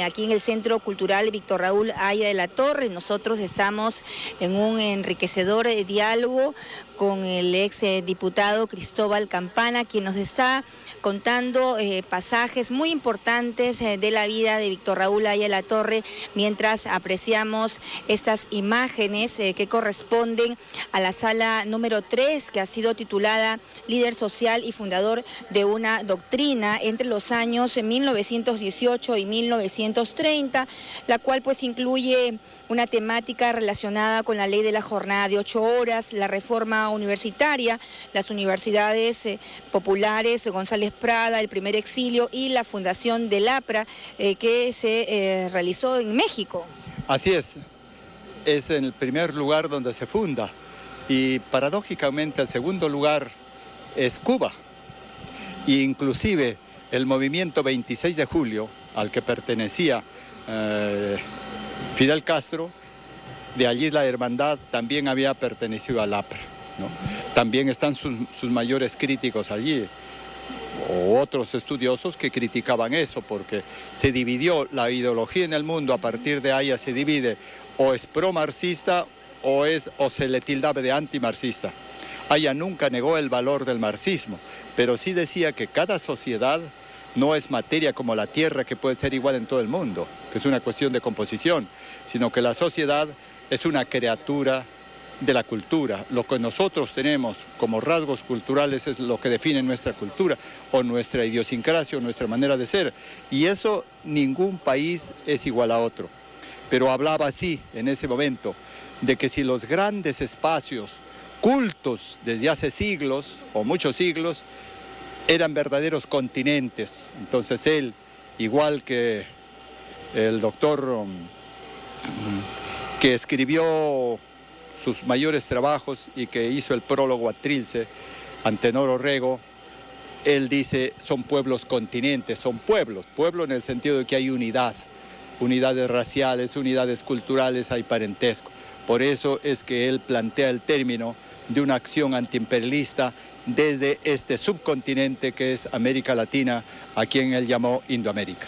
aquí en el Centro Cultural Víctor Raúl Haya de la Torre. Nosotros estamos en un enriquecedor diálogo con el ex diputado Cristóbal Campana, quien nos está contando pasajes muy importantes de la vida de Víctor Raúl Haya de la Torre, mientras apreciamos estas imágenes que corresponden a la sala número 3, que ha sido titulada Líder Social y Fundador de una Doctrina entre los años 1918 y 1930, la cual pues incluye una temática relacionada con la ley de la jornada de 8 horas, la reforma universitaria, las universidades populares, González Prada, el primer exilio y la fundación del APRA que se realizó en México. Así es en el primer lugar donde se funda y paradójicamente el segundo lugar es Cuba. E inclusive el movimiento 26 de julio al que pertenecía Fidel Castro, de allí la hermandad también había pertenecido al APRA, ¿no? También están sus mayores críticos allí, o otros estudiosos que criticaban eso, porque se dividió la ideología en el mundo, a partir de ahí se divide, o es pro-marxista o se le tildaba de antimarxista. Aya nunca negó el valor del marxismo, pero sí decía que cada sociedad no es materia como la tierra, que puede ser igual en todo el mundo, que es una cuestión de composición, sino que la sociedad es una criatura de la cultura. Lo que nosotros tenemos como rasgos culturales es lo que define nuestra cultura, o nuestra idiosincrasia, o nuestra manera de ser. Y eso ningún país es igual a otro. Pero hablaba así, en ese momento, de que si los grandes espacios cultos desde hace siglos, o muchos siglos, eran verdaderos continentes. Entonces él, igual que el doctor que escribió sus mayores trabajos y que hizo el prólogo a Trilce, Antenor Orrego, él dice son pueblos continentes, son pueblos, pueblo en el sentido de que hay unidad, unidades raciales, unidades culturales, hay parentesco. Por eso es que él plantea el término de una acción antiimperialista desde este subcontinente que es América Latina, a quien él llamó Indoamérica.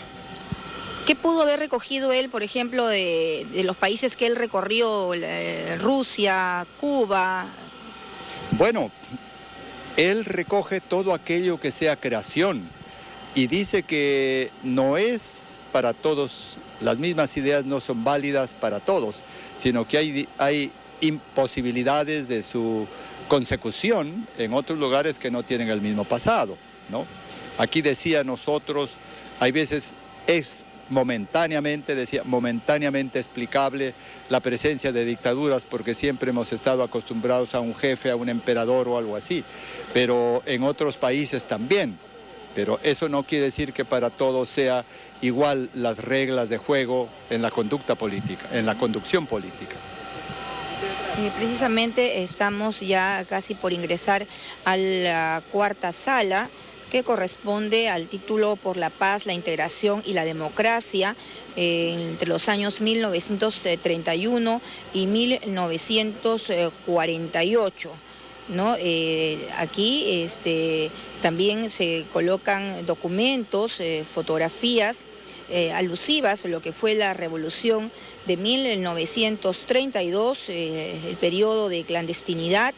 ¿Qué pudo haber recogido él, por ejemplo, de los países que él recorrió, Rusia, Cuba? Bueno, él recoge todo aquello que sea creación y dice que no es para todos, las mismas ideas no son válidas para todos, sino que hay imposibilidades de su consecución en otros lugares que no tienen el mismo pasado, ¿no? Aquí decía nosotros, hay veces es momentáneamente explicable la presencia de dictaduras porque siempre hemos estado acostumbrados a un jefe, a un emperador o algo así, pero en otros países también. Pero eso no quiere decir que para todos sea igual las reglas de juego en la conducta política, en la conducción política. Precisamente estamos ya casi por ingresar a la cuarta sala, que corresponde al título Por la Paz, la Integración y la Democracia entre los años 1931 y 1948. ¿No? Aquí también se colocan documentos, fotografías alusivas a lo que fue la revolución de 1932, el periodo de clandestinidad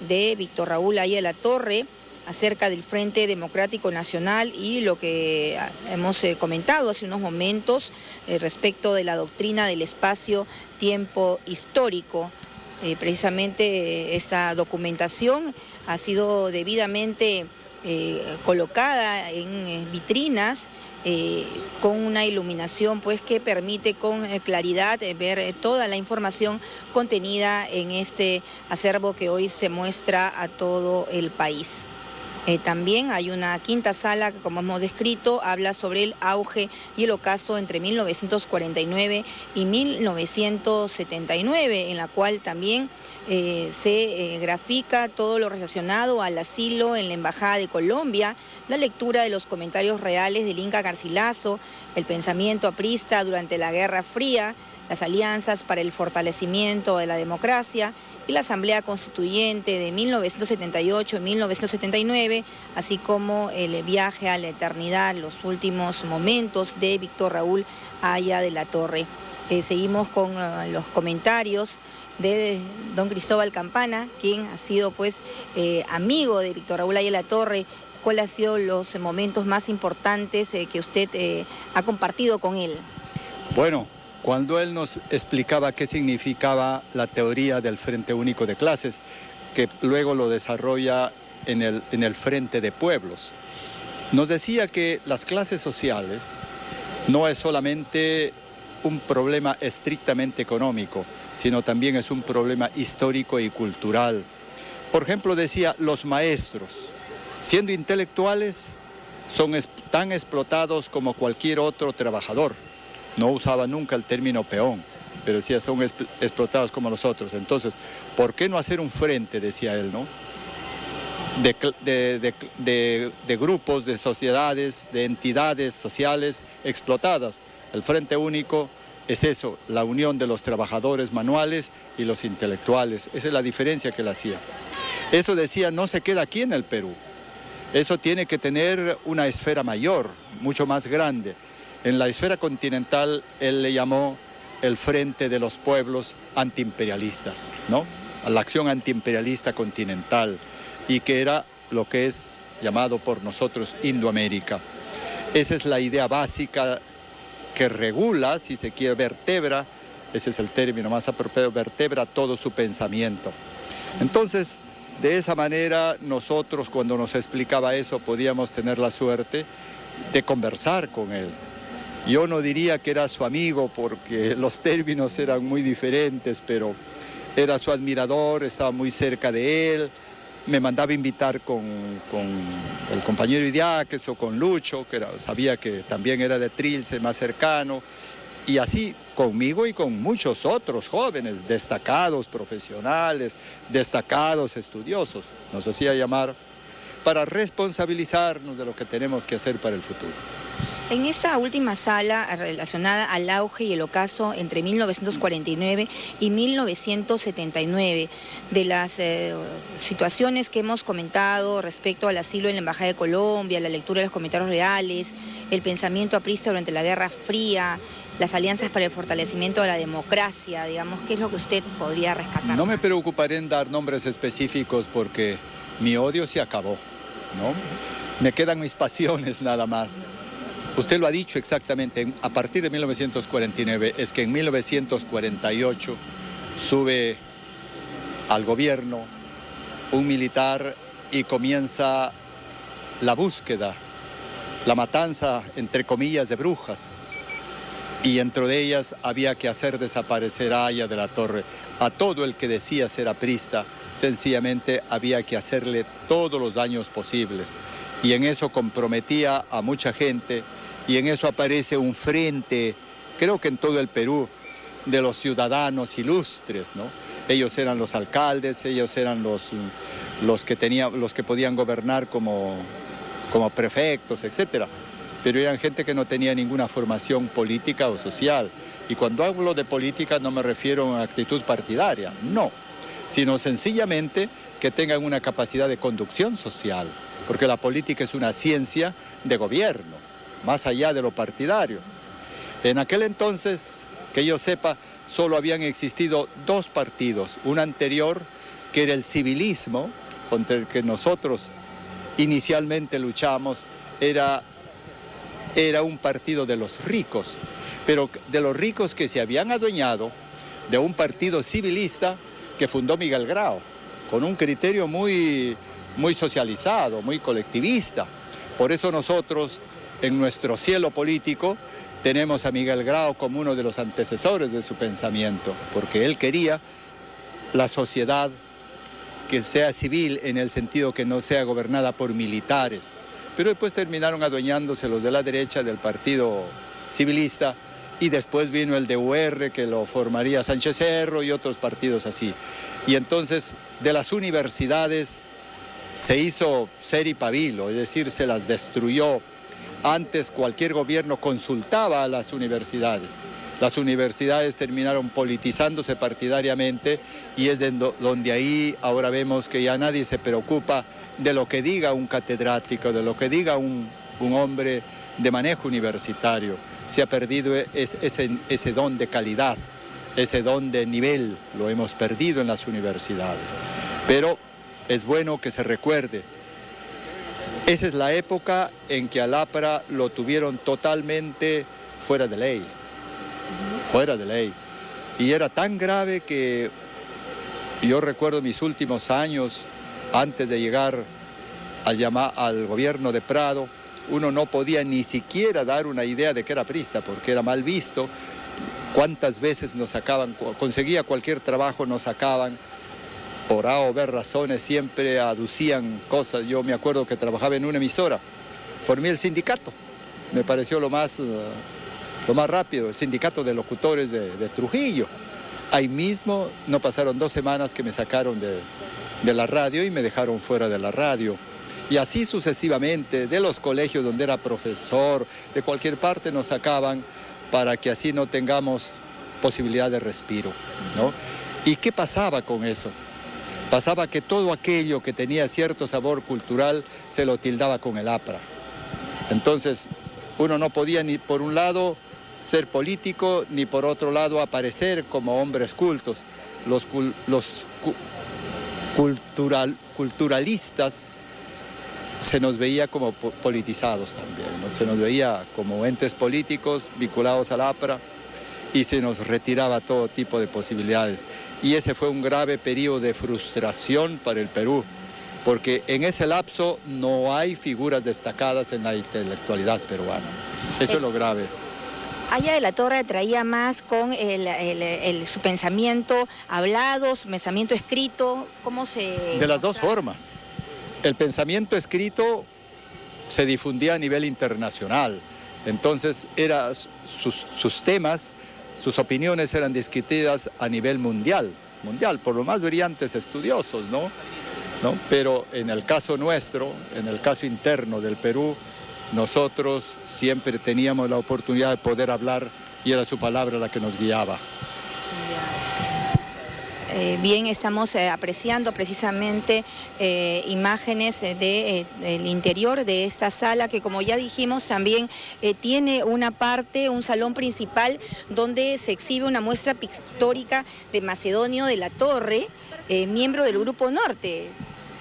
de Víctor Raúl Haya de la Torre, acerca del Frente Democrático Nacional y lo que hemos comentado hace unos momentos respecto de la doctrina del espacio-tiempo histórico. Precisamente esta documentación ha sido debidamente colocada en vitrinas con una iluminación pues que permite con claridad ver toda la información contenida en este acervo que hoy se muestra a todo el país. También hay una quinta sala que, como hemos descrito, habla sobre el auge y el ocaso entre 1949 y 1979, en la cual también se grafica todo lo relacionado al asilo en la Embajada de Colombia, la lectura de los comentarios reales del Inca Garcilaso, el pensamiento aprista durante la Guerra Fría, las alianzas para el fortalecimiento de la democracia y la Asamblea Constituyente de 1978 y 1979, así como el viaje a la eternidad, los últimos momentos de Víctor Raúl Haya de la Torre. Seguimos con los comentarios de don Cristóbal Campana, quien ha sido pues amigo de Víctor Raúl Haya de la Torre. ¿Cuáles han sido los momentos más importantes que usted ha compartido con él? Bueno, cuando él nos explicaba qué significaba la teoría del Frente Único de Clases, que luego lo desarrolla en el Frente de Pueblos, nos decía que las clases sociales no es solamente un problema estrictamente económico, sino también es un problema histórico y cultural. Por ejemplo, decía, los maestros, siendo intelectuales, son tan explotados como cualquier otro trabajador. No usaba nunca el término peón, pero decía, son explotados como los otros. Entonces, ¿por qué no hacer un frente, decía él, ¿no? De grupos, de sociedades, de entidades sociales explotadas. El Frente Único es eso, la unión de los trabajadores manuales y los intelectuales. Esa es la diferencia que él hacía. Eso decía, no se queda aquí en el Perú. Eso tiene que tener una esfera mayor, mucho más grande. En la esfera continental, él le llamó el Frente de los Pueblos Antiimperialistas, ¿no? A la acción antiimperialista continental, y que era lo que es llamado por nosotros Indoamérica. Esa es la idea básica que regula, si se quiere, vertebra, ese es el término más apropiado, vertebra todo su pensamiento. Entonces, de esa manera, nosotros cuando nos explicaba eso podíamos tener la suerte de conversar con él. Yo no diría que era su amigo porque los términos eran muy diferentes, pero era su admirador, estaba muy cerca de él, me mandaba invitar con el compañero Idiáquez o con Lucho, que sabía que también era de Trilce, más cercano, y así conmigo y con muchos otros jóvenes, destacados profesionales, destacados estudiosos, nos hacía llamar para responsabilizarnos de lo que tenemos que hacer para el futuro. En esta última sala relacionada al auge y el ocaso entre 1949 y 1979, de las situaciones que hemos comentado respecto al asilo en la Embajada de Colombia, la lectura de los comentarios reales, el pensamiento aprista durante la Guerra Fría, las alianzas para el fortalecimiento de la democracia, digamos, ¿qué es lo que usted podría rescatar? No me preocuparé en dar nombres específicos porque mi odio se acabó, ¿no? Me quedan mis pasiones nada más. Usted lo ha dicho exactamente, a partir de 1949, es que en 1948 sube al gobierno un militar y comienza la búsqueda, la matanza, entre comillas, de brujas. Y dentro de ellas había que hacer desaparecer a Aya de la Torre. A todo el que decía ser aprista, sencillamente había que hacerle todos los daños posibles. Y en eso comprometía a mucha gente. Y en eso aparece un frente, creo que en todo el Perú, de los ciudadanos ilustres, ¿no? Ellos eran los alcaldes, ellos eran los que podían gobernar como prefectos, etc. Pero eran gente que no tenía ninguna formación política o social. Y cuando hablo de política no me refiero a actitud partidaria, no, sino sencillamente que tengan una capacidad de conducción social, porque la política es una ciencia de gobierno, más allá de lo partidario. En aquel entonces, que yo sepa, solo habían existido dos partidos. Un anterior, que era el civilismo, contra el que nosotros inicialmente luchamos, era un partido de los ricos, pero de los ricos que se habían adueñado de un partido civilista que fundó Miguel Grau, con un criterio muy socializado, muy colectivista. Por eso nosotros, en nuestro cielo político, tenemos a Miguel Grau como uno de los antecesores de su pensamiento, porque él quería la sociedad que sea civil en el sentido que no sea gobernada por militares. Pero después terminaron adueñándose los de la derecha del partido civilista y después vino el de UR que lo formaría Sánchez Cerro y otros partidos así. Y entonces de las universidades se hizo ser y pabilo, es decir, se las destruyó. Antes cualquier gobierno consultaba a las universidades. Las universidades terminaron politizándose partidariamente y es donde ahí ahora vemos que ya nadie se preocupa de lo que diga un catedrático, de lo que diga un hombre de manejo universitario. Se ha perdido ese don de calidad, ese don de nivel, lo hemos perdido en las universidades. Pero es bueno que se recuerde. Esa es la época en que al APRA lo tuvieron totalmente fuera de ley. Fuera de ley. Y era tan grave que yo recuerdo mis últimos años, antes de llegar al gobierno de Prado, uno no podía ni siquiera dar una idea de que era aprista, porque era mal visto. Cuántas veces nos sacaban, conseguía cualquier trabajo, nos sacaban. Por A o B razones siempre aducían cosas. Yo me acuerdo que trabajaba en una emisora, formé el sindicato, me pareció lo más rápido, el sindicato de locutores de Trujillo. Ahí mismo no pasaron 2 semanas que me sacaron de la radio y me dejaron fuera de la radio. Y así sucesivamente, de los colegios donde era profesor, de cualquier parte nos sacaban para que así no tengamos posibilidad de respiro, ¿no? ¿Y qué pasaba con eso? Pasaba que todo aquello que tenía cierto sabor cultural se lo tildaba con el APRA. Entonces, uno no podía ni por un lado ser político, ni por otro lado aparecer como hombres cultos. Los culturalistas se nos veía como politizados también, ¿no? Se nos veía como entes políticos vinculados al APRA y se nos retiraba todo tipo de posibilidades. Y ese fue un grave periodo de frustración para el Perú, porque en ese lapso no hay figuras destacadas en la intelectualidad peruana. Eso es lo grave. Aya de la Torre traía más con su pensamiento hablado, su pensamiento escrito, ¿cómo se...? De las dos formas. El pensamiento escrito se difundía a nivel internacional, entonces sus temas, sus opiniones eran discutidas a nivel mundial, por los más brillantes estudiosos, ¿no? ¿no? Pero en el caso nuestro, en el caso interno del Perú, nosotros siempre teníamos la oportunidad de poder hablar y era su palabra la que nos guiaba. Bien, estamos apreciando precisamente imágenes del interior de esta sala que, como ya dijimos, también tiene una parte, un salón principal donde se exhibe una muestra pictórica de Macedonio de la Torre, miembro del Grupo Norte.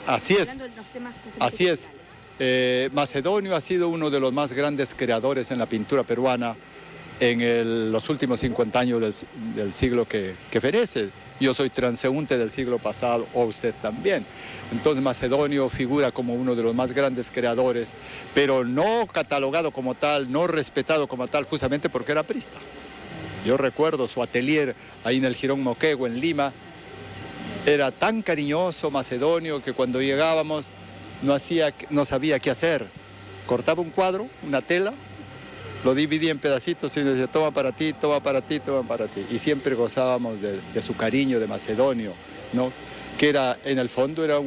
Así es, así es. Macedonio ha sido uno de los más grandes creadores en la pintura peruana en los últimos 50 años del siglo que fenece. Yo soy transeúnte del siglo pasado, o usted también. Entonces Macedonio figura como uno de los más grandes creadores, pero no catalogado como tal, no respetado como tal, justamente porque era aprista. Yo recuerdo su atelier ahí en el Jirón Moquegua, en Lima. Era tan cariñoso Macedonio que cuando llegábamos no sabía qué hacer. Cortaba un cuadro, una tela, lo dividí en pedacitos y nos decía, toma para ti, toma para ti, toma para ti. Y siempre gozábamos de su cariño, de Macedonio, ¿no? Que era, en el fondo, era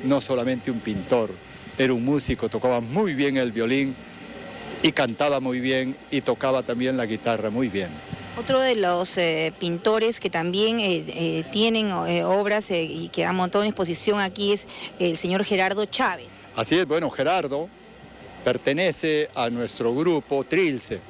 no solamente un pintor, era un músico, tocaba muy bien el violín y cantaba muy bien y tocaba también la guitarra muy bien. Otro de los pintores que también tienen obras y que ha montado en exposición aquí es el señor Gerardo Chávez. Así es, bueno, Gerardo pertenece a nuestro grupo Trilce.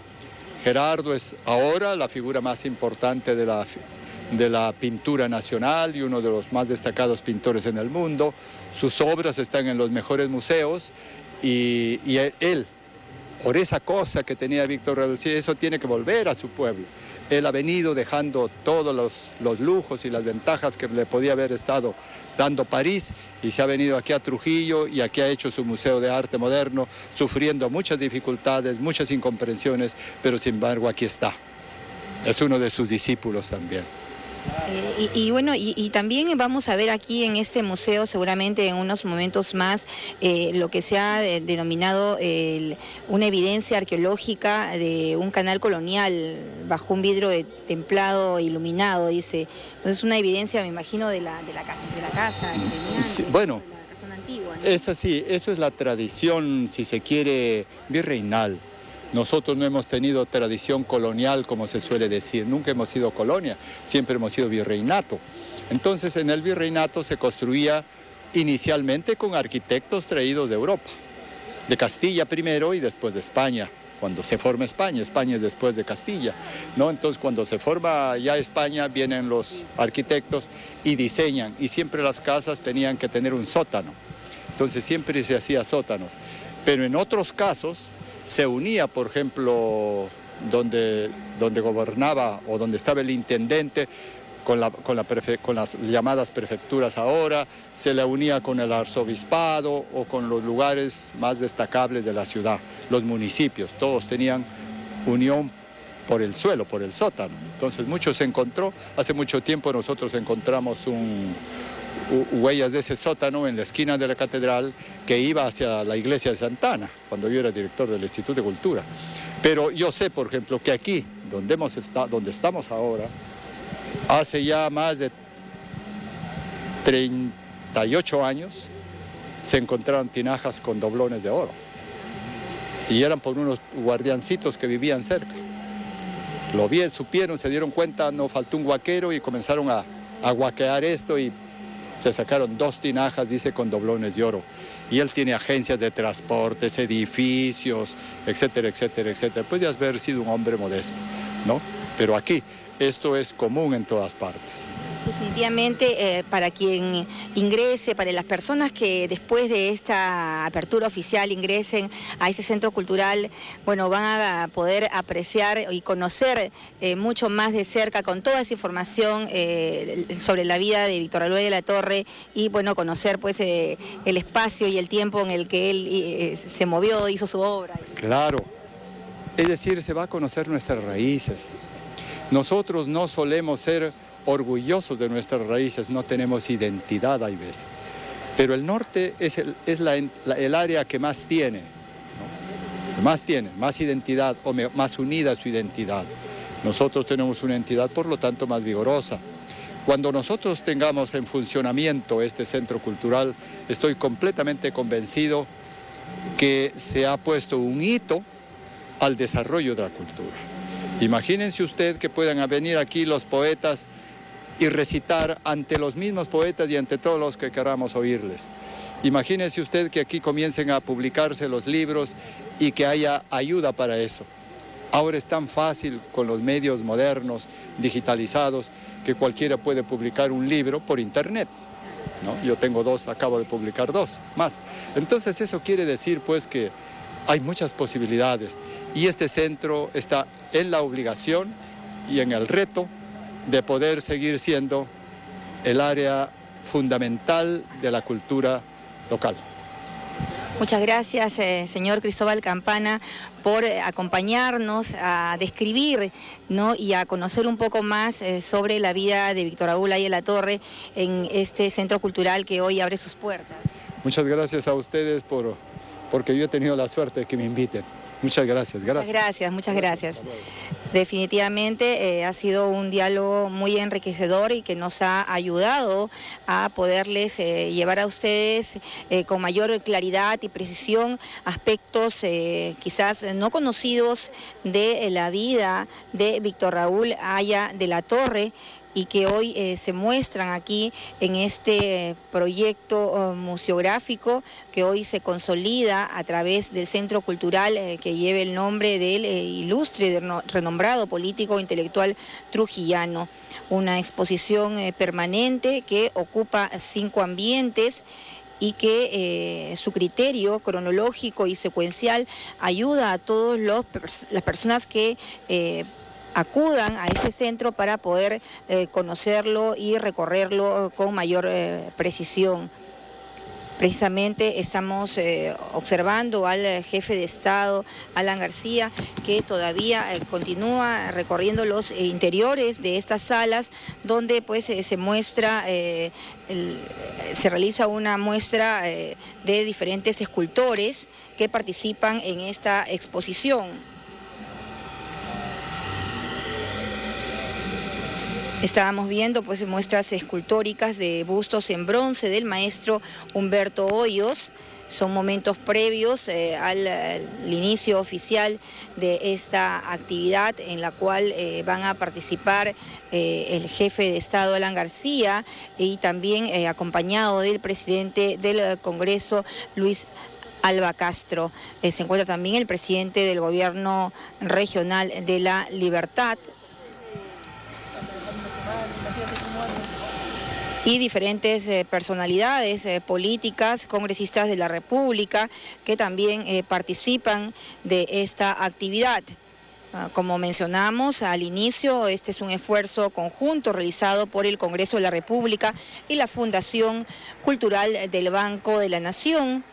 Gerardo es ahora la figura más importante de la pintura nacional y uno de los más destacados pintores en el mundo. Sus obras están en los mejores museos y él, por esa cosa que tenía Víctor Raúl, eso tiene que volver a su pueblo. Él ha venido dejando todos los lujos y las ventajas que le podía haber estado dando París y se ha venido aquí a Trujillo y aquí ha hecho su Museo de Arte Moderno, sufriendo muchas dificultades, muchas incomprensiones, pero sin embargo aquí está. Es uno de sus discípulos también. Bueno, también vamos a ver aquí en este museo, seguramente en unos momentos más, lo que se ha denominado una evidencia arqueológica de un canal colonial bajo un vidrio templado, iluminado, dice. Entonces, una evidencia, me imagino, de la casa. Sí, bueno, de la razón antigua, ¿no? es así, eso es la tradición, si se quiere, virreinal. Nosotros no hemos tenido tradición colonial, como se suele decir, nunca hemos sido colonia, siempre hemos sido virreinato. Entonces, en el virreinato se construía inicialmente con arquitectos traídos de Europa, de Castilla primero y después de España. Cuando se forma España es después de Castilla, ¿no? Entonces, cuando se forma ya España, vienen los arquitectos y diseñan, y siempre las casas tenían que tener un sótano. Entonces, siempre se hacía sótanos. Pero en otros casos se unía, por ejemplo, donde gobernaba o donde estaba el intendente, con las llamadas prefecturas ahora, se le unía con el arzobispado o con los lugares más destacables de la ciudad, los municipios, todos tenían unión por el suelo, por el sótano. Entonces mucho se encontró, hace mucho tiempo nosotros encontramos huellas de ese sótano en la esquina de la catedral que iba hacia la iglesia de Santa Ana, cuando yo era director del Instituto de Cultura. Pero yo sé, por ejemplo, que aquí, donde estamos ahora, hace ya más de 38 años, se encontraron tinajas con doblones de oro. Y eran por unos guardiancitos que vivían cerca. Lo bien, supieron, se dieron cuenta, no faltó un huaquero y comenzaron a huaquear esto y se sacaron 2 tinajas, dice, con doblones de oro. Y él tiene agencias de transportes, edificios, etcétera, etcétera, etcétera. Puede haber sido un hombre modesto, ¿no? Pero aquí esto es común en todas partes. Definitivamente, para quien ingrese, para las personas que después de esta apertura oficial ingresen a ese centro cultural, bueno, van a poder apreciar y conocer mucho más de cerca, con toda esa información sobre la vida de Víctor Raúl de la Torre y, bueno, conocer pues el espacio y el tiempo en el que él se movió, hizo su obra. Claro, es decir, se va a conocer nuestras raíces. Nosotros no solemos ser orgullosos de nuestras raíces, no tenemos identidad, hay veces. Pero el norte es el área que más tiene, ¿no? Más identidad, o más unida a su identidad. Nosotros tenemos una identidad, por lo tanto, más vigorosa. Cuando nosotros tengamos en funcionamiento este centro cultural, estoy completamente convencido que se ha puesto un hito al desarrollo de la cultura. Imagínense usted que puedan venir aquí los poetas y recitar ante los mismos poetas y ante todos los que queramos oírles. Imagínense usted que aquí comiencen a publicarse los libros y que haya ayuda para eso. Ahora es tan fácil con los medios modernos, digitalizados, que cualquiera puede publicar un libro por internet, ¿no? Yo tengo 2, acabo de publicar 2 más. Entonces eso quiere decir pues que hay muchas posibilidades y este centro está en la obligación y en el reto de poder seguir siendo el área fundamental de la cultura local. Muchas gracias, señor Cristóbal Campana, por acompañarnos a describir, ¿no?, y a conocer un poco más sobre la vida de Víctor Raúl Haya de la Torre en este centro cultural que hoy abre sus puertas. Muchas gracias a ustedes porque yo he tenido la suerte de que me inviten. Muchas gracias. Muchas gracias. Definitivamente ha sido un diálogo muy enriquecedor y que nos ha ayudado a poderles llevar a ustedes con mayor claridad y precisión aspectos quizás no conocidos de la vida de Víctor Raúl Haya de la Torre, y que hoy se muestran aquí en este proyecto museográfico que hoy se consolida a través del Centro Cultural que lleva el nombre del ilustre, renombrado político intelectual trujillano. Una exposición permanente que ocupa 5 ambientes y que su criterio cronológico y secuencial ayuda a todas las personas que acudan a este centro para poder conocerlo y recorrerlo con mayor precisión. Precisamente estamos observando al jefe de Estado, Alan García, que todavía continúa recorriendo los interiores de estas salas, donde pues se muestra, se realiza una muestra de diferentes escultores que participan en esta exposición. Estábamos viendo pues muestras escultóricas de bustos en bronce del maestro Humberto Hoyos. Son momentos previos al inicio oficial de esta actividad en la cual van a participar el jefe de Estado Alan García y también acompañado del presidente del Congreso, Luis Alba Castro. Se encuentra también el presidente del Gobierno Regional de la Libertad y diferentes personalidades políticas, congresistas de la República, que también participan de esta actividad. Como mencionamos al inicio, este es un esfuerzo conjunto realizado por el Congreso de la República y la Fundación Cultural del Banco de la Nación,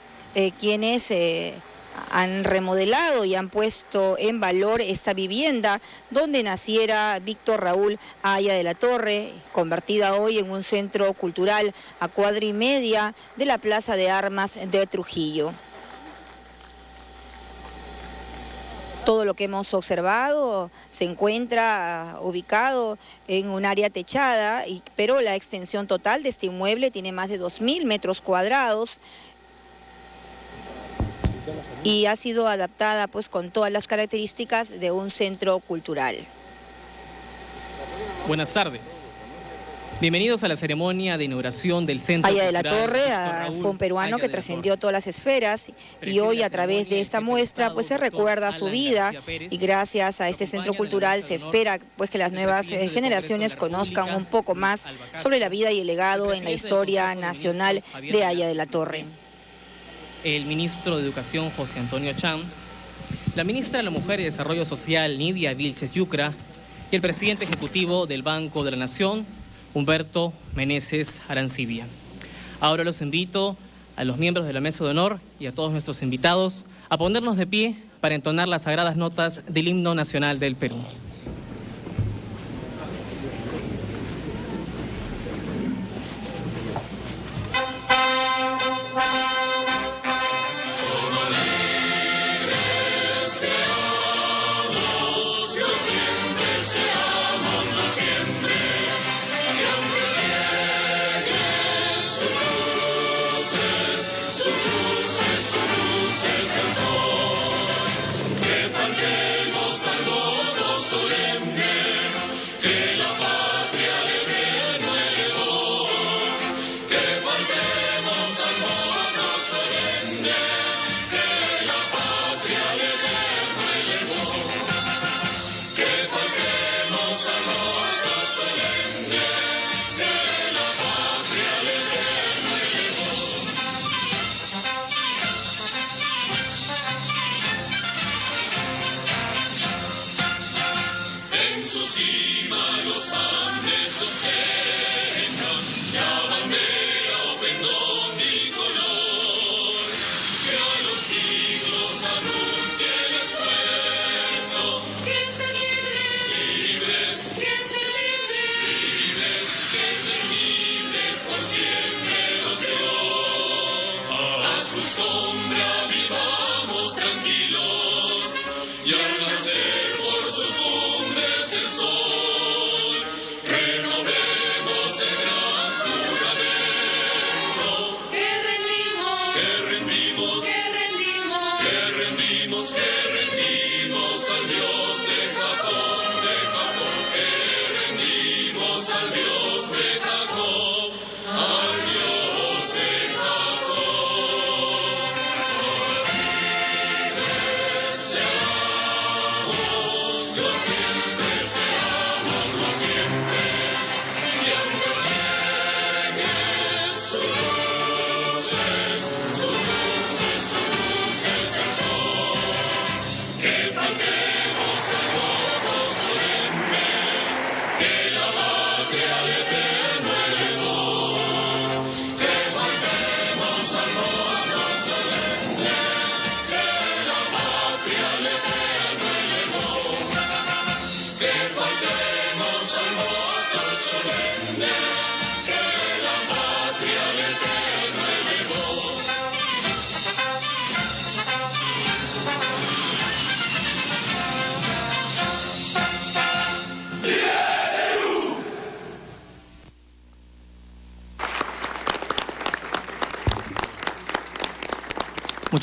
quienes han remodelado y han puesto en valor esta vivienda donde naciera Víctor Raúl Haya de la Torre, convertida hoy en un centro cultural a cuadra y media de la Plaza de Armas de Trujillo. Todo lo que hemos observado se encuentra ubicado en un área techada, pero la extensión total de este inmueble tiene más de 2.000 metros cuadrados, y ha sido adaptada pues con todas las características de un centro cultural. Buenas tardes. Bienvenidos a la ceremonia de inauguración del Centro Haya de la Cultural Torre fue un peruano que trascendió todas las esferas y hoy a través de esta muestra pues se recuerda su vida y gracias a este centro cultural se espera pues que las nuevas generaciones conozcan un poco más sobre la vida y el legado en la historia nacional de Haya de la Torre. El ministro de Educación, José Antonio Cham, la ministra de la Mujer y Desarrollo Social, Nidia Vilches Yucra, y el presidente ejecutivo del Banco de la Nación, Humberto Meneses Arancibia. Ahora los invito a los miembros de la mesa de honor y a todos nuestros invitados a ponernos de pie para entonar las sagradas notas del himno nacional del Perú. Siempre seamos siempre, que aunque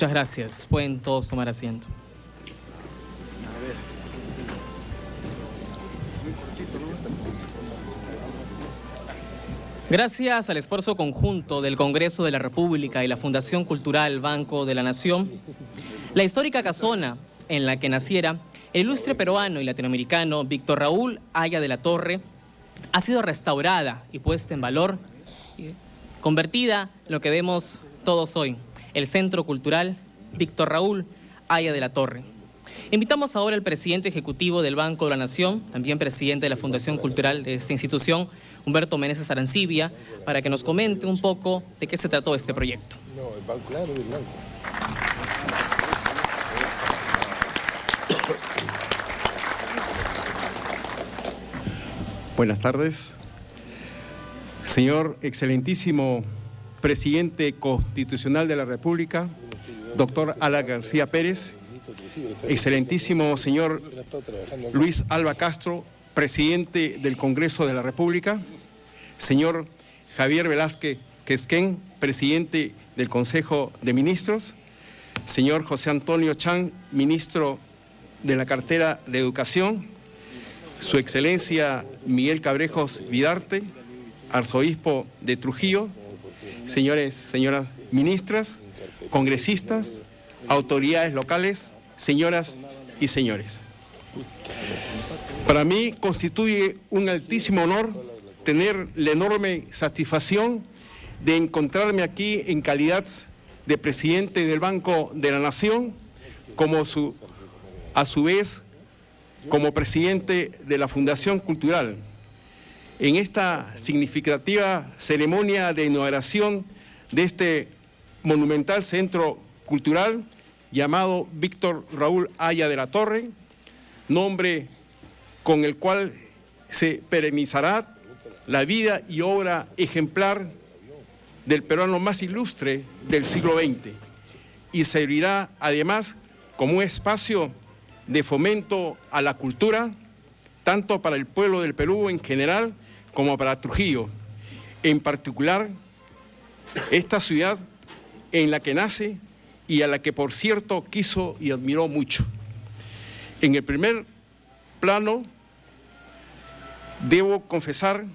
Muchas gracias. Pueden todos tomar asiento. Gracias al esfuerzo conjunto del Congreso de la República y la Fundación Cultural Banco de la Nación, la histórica casona en la que naciera el ilustre peruano y latinoamericano Víctor Raúl Haya de la Torre ha sido restaurada y puesta en valor, convertida en lo que vemos todos hoy, el Centro Cultural Víctor Raúl Haya de la Torre. Invitamos ahora al presidente ejecutivo del Banco de la Nación, también presidente de la Fundación Cultural de esta institución, Humberto Meneses Arancibia, para que nos comente un poco de qué se trató este proyecto. No, el banco, claro, el banco. Buenas tardes. Señor excelentísimo presidente constitucional de la República, doctor Alan García Pérez, excelentísimo señor Luis Alba Castro, presidente del Congreso de la República, señor Javier Velázquez Quesquén, presidente del Consejo de Ministros, señor José Antonio Chan, ministro de la cartera de Educación, su excelencia Miguel Cabrejos Vidarte, arzobispo de Trujillo, señores, señoras ministras, congresistas, autoridades locales, señoras y señores. Para mí constituye un altísimo honor tener la enorme satisfacción de encontrarme aquí en calidad de presidente del Banco de la Nación, a su vez como presidente de la Fundación Cultural, en esta significativa ceremonia de inauguración de este monumental centro cultural llamado Víctor Raúl Haya de la Torre, nombre con el cual se perennizará la vida y obra ejemplar del peruano más ilustre del siglo XX y servirá además como un espacio de fomento a la cultura, tanto para el pueblo del Perú en general como para Trujillo, en particular esta ciudad en la que nace y a la que, por cierto, quiso y admiró mucho. En el primer plano, debo confesar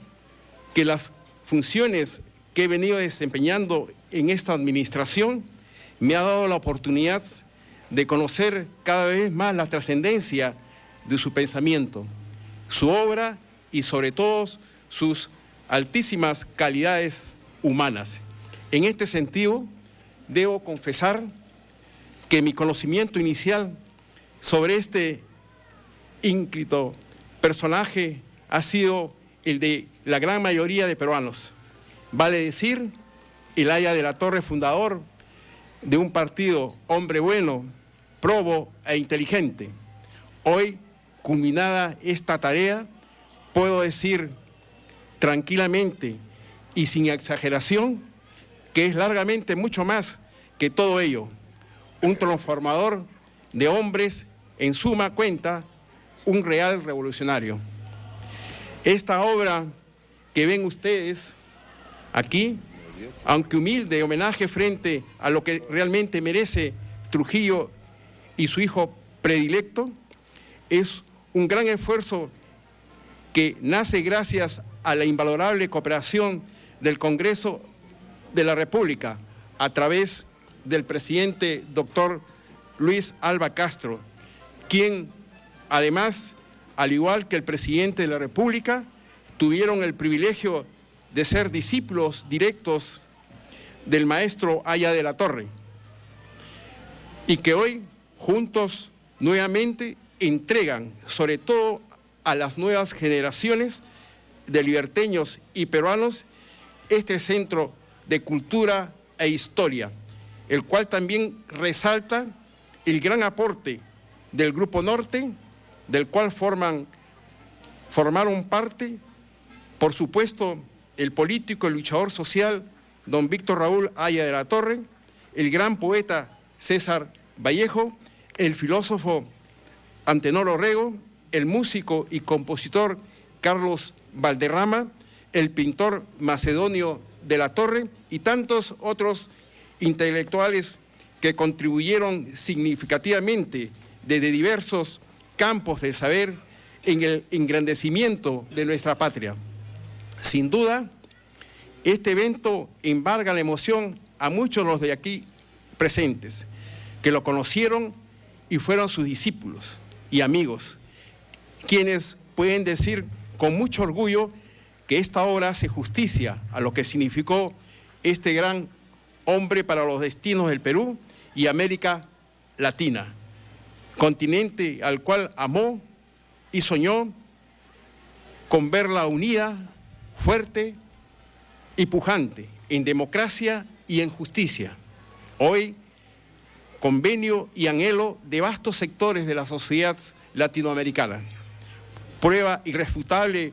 que las funciones que he venido desempeñando en esta administración me ha dado la oportunidad de conocer cada vez más la trascendencia de su pensamiento, su obra y sobre todo sus altísimas calidades humanas. En este sentido, debo confesar que mi conocimiento inicial sobre este ínclito personaje ha sido el de la gran mayoría de peruanos. Vale decir, el Haya de la Torre, fundador de un partido, hombre bueno, probo e inteligente. Hoy, culminada esta tarea, puedo decir tranquilamente y sin exageración que es largamente mucho más que todo ello. Un transformador de hombres, en suma cuenta, un real revolucionario. Esta obra que ven ustedes aquí, aunque humilde homenaje frente a lo que realmente merece Trujillo y su hijo predilecto, es un gran esfuerzo que nace gracias a la invalorable cooperación del Congreso de la República a través del presidente doctor Luis Alba Castro, quien además, al igual que el presidente de la República, tuvieron el privilegio de ser discípulos directos del maestro Haya de la Torre y que hoy juntos nuevamente entregan, sobre todo a las nuevas generaciones de liberteños y peruanos, este centro de cultura e historia, el cual también resalta el gran aporte del Grupo Norte, del cual formaron parte, por supuesto, el político y luchador social don Víctor Raúl Haya de la Torre, el gran poeta César Vallejo, el filósofo Antenor Orrego, el músico y compositor Carlos Valderrama, el pintor Macedonio de la Torre y tantos otros intelectuales que contribuyeron significativamente desde diversos campos del saber en el engrandecimiento de nuestra patria. Sin duda, este evento embarga la emoción a muchos de los de aquí presentes, que lo conocieron y fueron sus discípulos y amigos, quienes pueden decir con mucho orgullo que esta obra hace justicia a lo que significó este gran hombre para los destinos del Perú y América Latina, continente al cual amó y soñó con verla unida, fuerte y pujante en democracia y en justicia. Hoy, convenio y anhelo de vastos sectores de la sociedad latinoamericana. Prueba irrefutable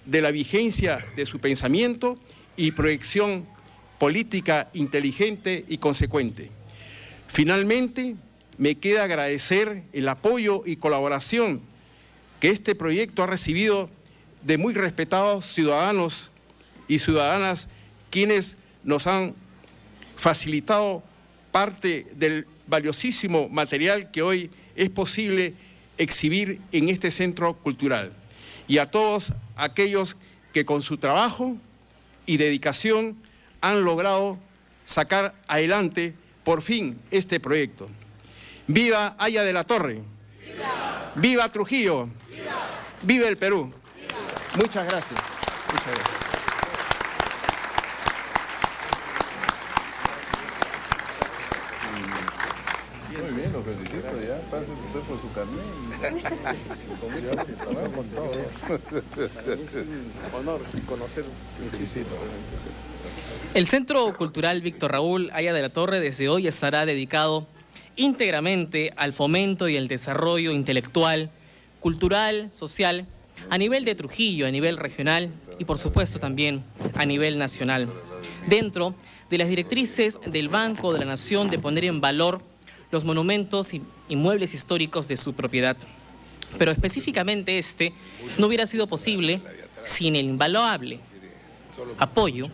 de la vigencia de su pensamiento y proyección política inteligente y consecuente. Finalmente, me queda agradecer el apoyo y colaboración que este proyecto ha recibido de muy respetados ciudadanos y ciudadanas quienes nos han facilitado parte del valiosísimo material que hoy es posible exhibir en este centro cultural. Y a todos aquellos que con su trabajo y dedicación han logrado sacar adelante por fin este proyecto. ¡Viva Haya de la Torre! ¡Viva! ¡Viva Trujillo! ¡Viva! ¡Viva el Perú! ¡Viva! Muchas gracias. Muchas gracias. Muy bien, lo felicito. Ya pase usted por su carnet. Pasó con todo. Es un honor conocer. Felicito. El Centro Cultural Víctor Raúl Haya de la Torre desde hoy estará dedicado íntegramente al fomento y el desarrollo intelectual, cultural, social, a nivel de Trujillo, a nivel regional y por supuesto también a nivel nacional, dentro de las directrices del Banco de la Nación de poner en valor los monumentos y inmuebles históricos de su propiedad. Pero específicamente este no hubiera sido posible sin el invaluable apoyo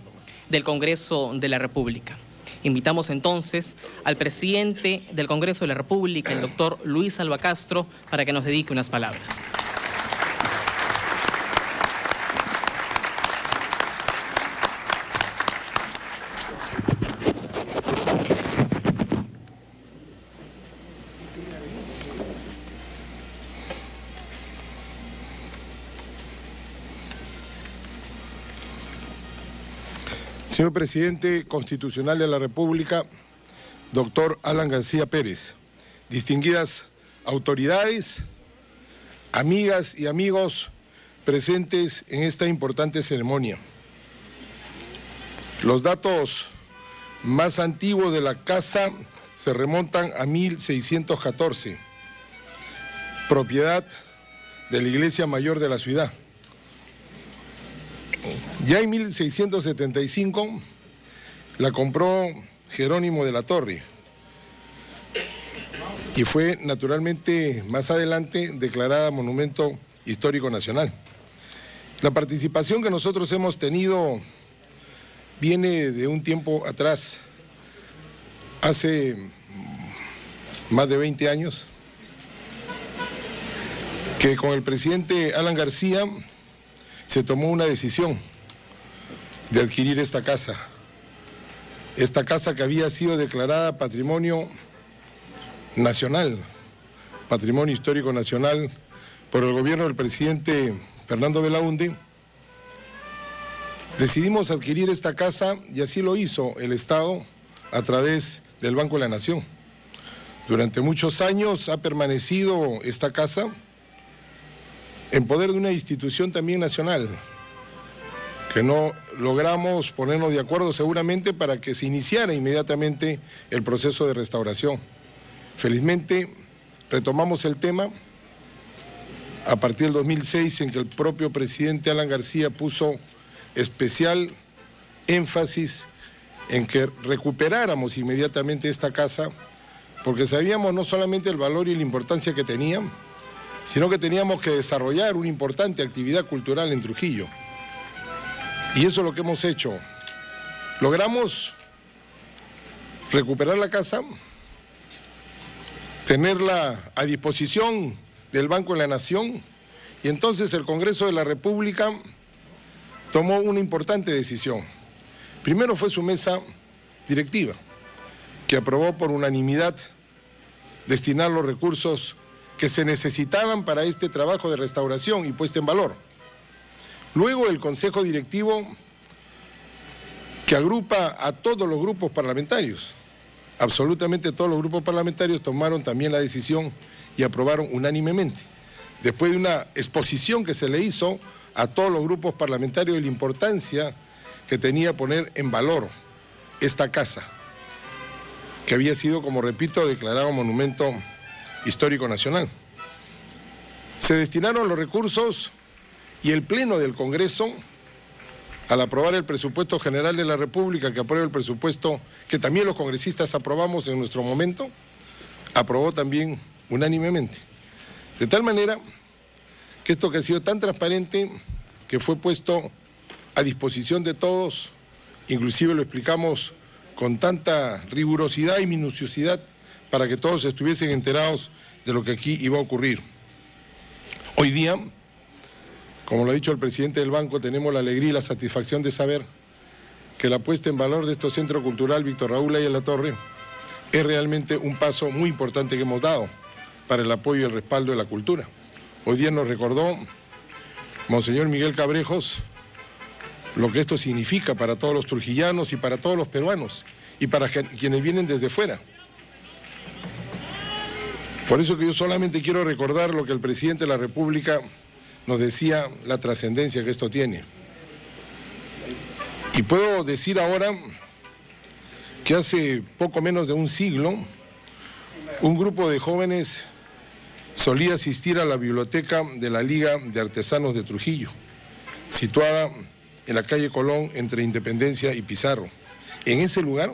del Congreso de la República. Invitamos entonces al presidente del Congreso de la República, el doctor Luis Alba Castro, para que nos dedique unas palabras. Señor Presidente Constitucional de la República, doctor Alan García Pérez, distinguidas autoridades, amigas y amigos presentes en esta importante ceremonia. Los datos más antiguos de la casa se remontan a 1614, propiedad de la Iglesia Mayor de la ciudad. Ya en 1675 la compró Jerónimo de la Torre y fue naturalmente más adelante declarada Monumento Histórico Nacional. La participación que nosotros hemos tenido viene de un tiempo atrás, hace más de 20 años, que con el presidente Alan García se tomó una decisión de adquirir esta casa que había sido declarada Patrimonio Nacional, Patrimonio Histórico Nacional, por el gobierno del presidente Fernando Belaúnde. Decidimos adquirir esta casa y así lo hizo el Estado a través del Banco de la Nación. Durante muchos años ha permanecido esta casa en poder de una institución también nacional, que no logramos ponernos de acuerdo seguramente para que se iniciara inmediatamente el proceso de restauración. Felizmente retomamos el tema a partir del 2006, en que el propio presidente Alan García puso especial énfasis en que recuperáramos inmediatamente esta casa, porque sabíamos no solamente el valor y la importancia que tenía, sino que teníamos que desarrollar una importante actividad cultural en Trujillo. Y eso es lo que hemos hecho. Logramos recuperar la casa, tenerla a disposición del Banco de la Nación, y entonces el Congreso de la República tomó una importante decisión. Primero fue su mesa directiva, que aprobó por unanimidad destinar los recursos que se necesitaban para este trabajo de restauración y puesta en valor. Luego el Consejo Directivo, que agrupa a todos los grupos parlamentarios, absolutamente todos los grupos parlamentarios tomaron también la decisión y aprobaron unánimemente, después de una exposición que se le hizo a todos los grupos parlamentarios de la importancia que tenía poner en valor esta casa, que había sido, como repito, declarado Monumento Histórico Nacional. Se destinaron los recursos y el Pleno del Congreso, al aprobar el presupuesto general de la República, que aprueba el presupuesto que también los congresistas aprobamos en nuestro momento, aprobó también unánimemente. De tal manera que esto que ha sido tan transparente, que fue puesto a disposición de todos, inclusive lo explicamos con tanta rigurosidad y minuciosidad para que todos estuviesen enterados de lo que aquí iba a ocurrir. Hoy día, como lo ha dicho el presidente del banco, tenemos la alegría y la satisfacción de saber que la puesta en valor de este Centro Cultural Víctor Raúl Aya La Torre es realmente un paso muy importante que hemos dado para el apoyo y el respaldo de la cultura. Hoy día nos recordó Monseñor Miguel Cabrejos lo que esto significa para todos los trujillanos y para todos los peruanos y para quienes vienen desde fuera. Por eso que yo solamente quiero recordar lo que el presidente de la República nos decía, la trascendencia que esto tiene. Y puedo decir ahora que hace poco menos de un siglo, un grupo de jóvenes solía asistir a la biblioteca de la Liga de Artesanos de Trujillo, situada en la calle Colón entre Independencia y Pizarro. En ese lugar,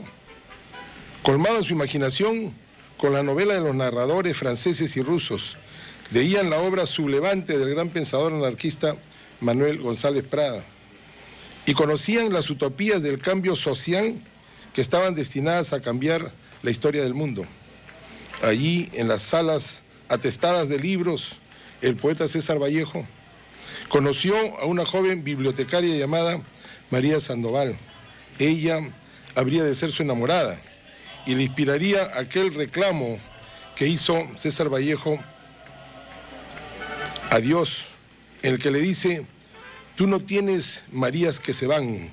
colmaban su imaginación con la novela de los narradores franceses y rusos, leían la obra sublevante del gran pensador anarquista Manuel González Prada y conocían las utopías del cambio social que estaban destinadas a cambiar la historia del mundo. Allí, en las salas atestadas de libros, el poeta César Vallejo conoció a una joven bibliotecaria llamada María Sandoval. Ella habría de ser su enamorada y le inspiraría aquel reclamo que hizo César Vallejo a Dios, en el que le dice: tú no tienes Marías que se van,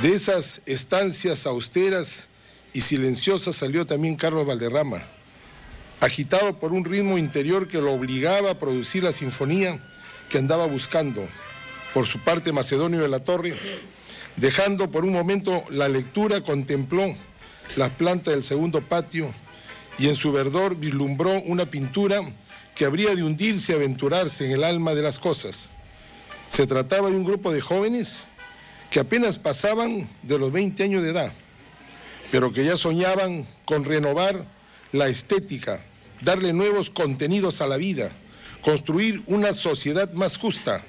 De esas estancias austeras y silenciosas salió también Carlos Valderrama, agitado por un ritmo interior que lo obligaba a producir la sinfonía que andaba buscando. Por su parte, Macedonio de la Torre, dejando por un momento la lectura, contempló las plantas del segundo patio y en su verdor vislumbró una pintura que habría de hundirse y aventurarse en el alma de las cosas. Se trataba de un grupo de jóvenes que apenas pasaban de los 20 años de edad, pero que ya soñaban con renovar la estética, darle nuevos contenidos a la vida, construir una sociedad más justa,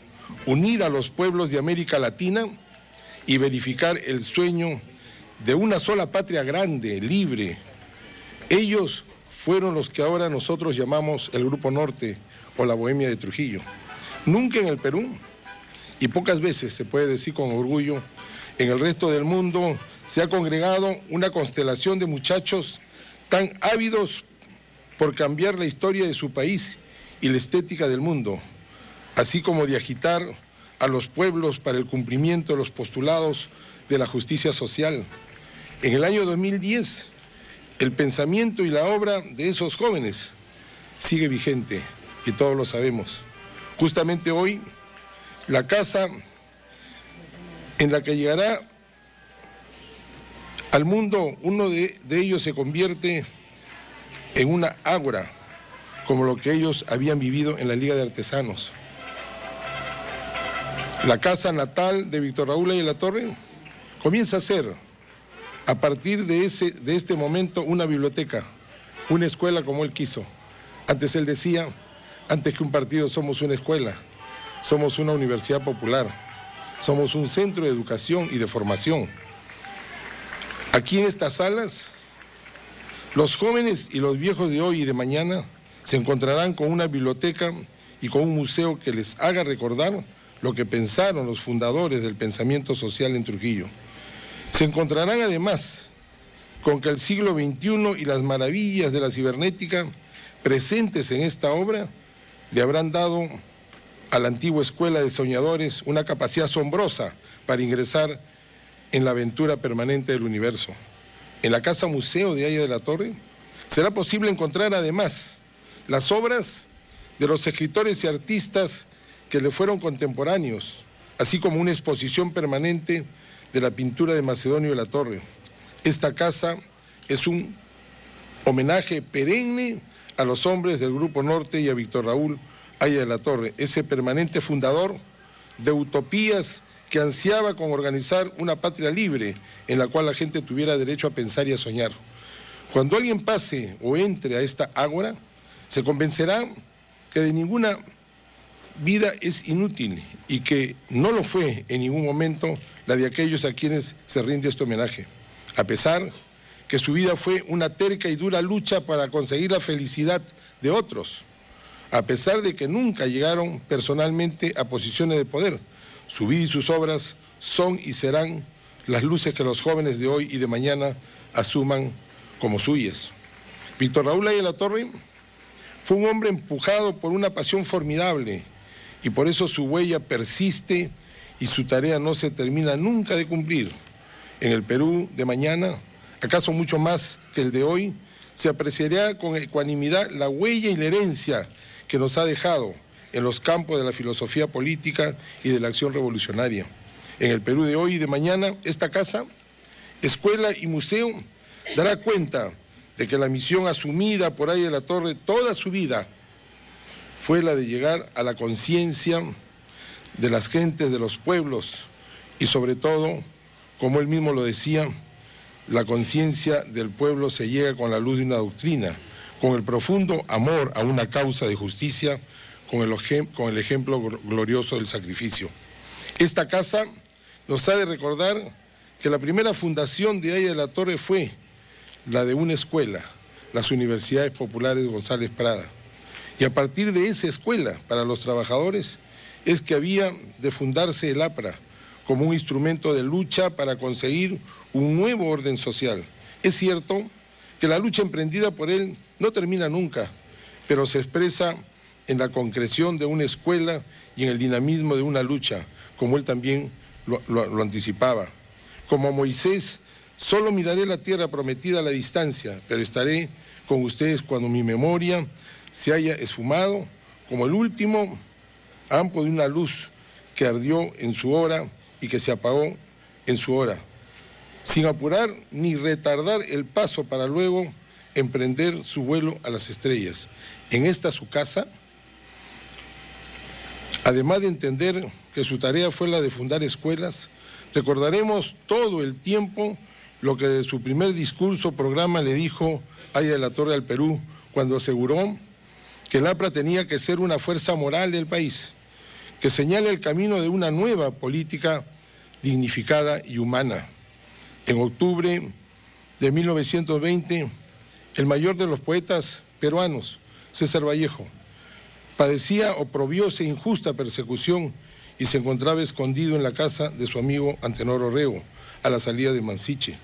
unir a los pueblos de América Latina y verificar el sueño de una sola patria grande, libre. Ellos fueron los que ahora nosotros llamamos el Grupo Norte o la Bohemia de Trujillo. Nunca en el Perú, y pocas veces, se puede decir con orgullo, en el resto del mundo se ha congregado una constelación de muchachos tan ávidos por cambiar la historia de su país y la estética del mundo, así como de agitar a los pueblos para el cumplimiento de los postulados de la justicia social. En el año 2010, el pensamiento y la obra de esos jóvenes sigue vigente, y todos lo sabemos. Justamente hoy, la casa en la que llegará al mundo, uno de ellos se convierte en una ágora, como lo que ellos habían vivido en la Liga de Artesanos. La casa natal de Víctor Raúl Haya de la Torre comienza a ser, a partir de este momento, una biblioteca, una escuela como él quiso. Antes él decía, antes que un partido somos una escuela, somos una universidad popular, somos un centro de educación y de formación. Aquí en estas salas, los jóvenes y los viejos de hoy y de mañana se encontrarán con una biblioteca y con un museo que les haga recordar lo que pensaron los fundadores del pensamiento social en Trujillo. Se encontrarán además con que el siglo XXI y las maravillas de la cibernética presentes en esta obra le habrán dado a la antigua escuela de soñadores una capacidad asombrosa para ingresar en la aventura permanente del universo. En la Casa Museo de Haya de la Torre será posible encontrar además las obras de los escritores y artistas que le fueron contemporáneos, así como una exposición permanente de la pintura de Macedonio de la Torre. Esta casa es un homenaje perenne a los hombres del Grupo Norte y a Víctor Raúl Haya de la Torre, ese permanente fundador de utopías que ansiaba con organizar una patria libre en la cual la gente tuviera derecho a pensar y a soñar. Cuando alguien pase o entre a esta ágora, se convencerá que de ninguna vida es inútil y que no lo fue en ningún momento la de aquellos a quienes se rinde este homenaje, a pesar que su vida fue una terca y dura lucha para conseguir la felicidad de otros, a pesar de que nunca llegaron personalmente a posiciones de poder. Su vida y sus obras son y serán las luces que los jóvenes de hoy y de mañana asuman como suyas. Víctor Raúl Haya de la Torre fue un hombre empujado por una pasión formidable y por eso su huella persiste y su tarea no se termina nunca de cumplir. En el Perú de mañana, acaso mucho más que el de hoy, se apreciará con ecuanimidad la huella y la herencia que nos ha dejado en los campos de la filosofía política y de la acción revolucionaria. En el Perú de hoy y de mañana, esta casa, escuela y museo dará cuenta de que la misión asumida por Haya de la Torre toda su vida fue la de llegar a la conciencia de las gentes de los pueblos y sobre todo, como él mismo lo decía, la conciencia del pueblo se llega con la luz de una doctrina, con el profundo amor a una causa de justicia, con el ejemplo glorioso del sacrificio. Esta casa nos ha de recordar que la primera fundación de Haya de la Torre fue la de una escuela, las Universidades Populares González Prada. Y a partir de esa escuela para los trabajadores es que había de fundarse el APRA como un instrumento de lucha para conseguir un nuevo orden social. Es cierto que la lucha emprendida por él no termina nunca, pero se expresa en la concreción de una escuela y en el dinamismo de una lucha, como él también lo anticipaba. como Moisés, solo miraré la tierra prometida a la distancia, pero estaré con ustedes cuando mi memoria se haya esfumado, como el último ampo de una luz que ardió en su hora y que se apagó en su hora, sin apurar ni retardar el paso para luego emprender su vuelo a las estrellas. En esta su casa, además de entender que su tarea fue la de fundar escuelas, recordaremos todo el tiempo lo que de su primer discurso programa le dijo Aya de la Torre al Perú, cuando aseguró que el APRA tenía que ser una fuerza moral del país, que señale el camino de una nueva política dignificada y humana. En octubre de 1920, el mayor de los poetas peruanos, César Vallejo, padecía oprobiosa e injusta persecución y se encontraba escondido en la casa de su amigo Antenor Orrego, a la salida de Mansiche.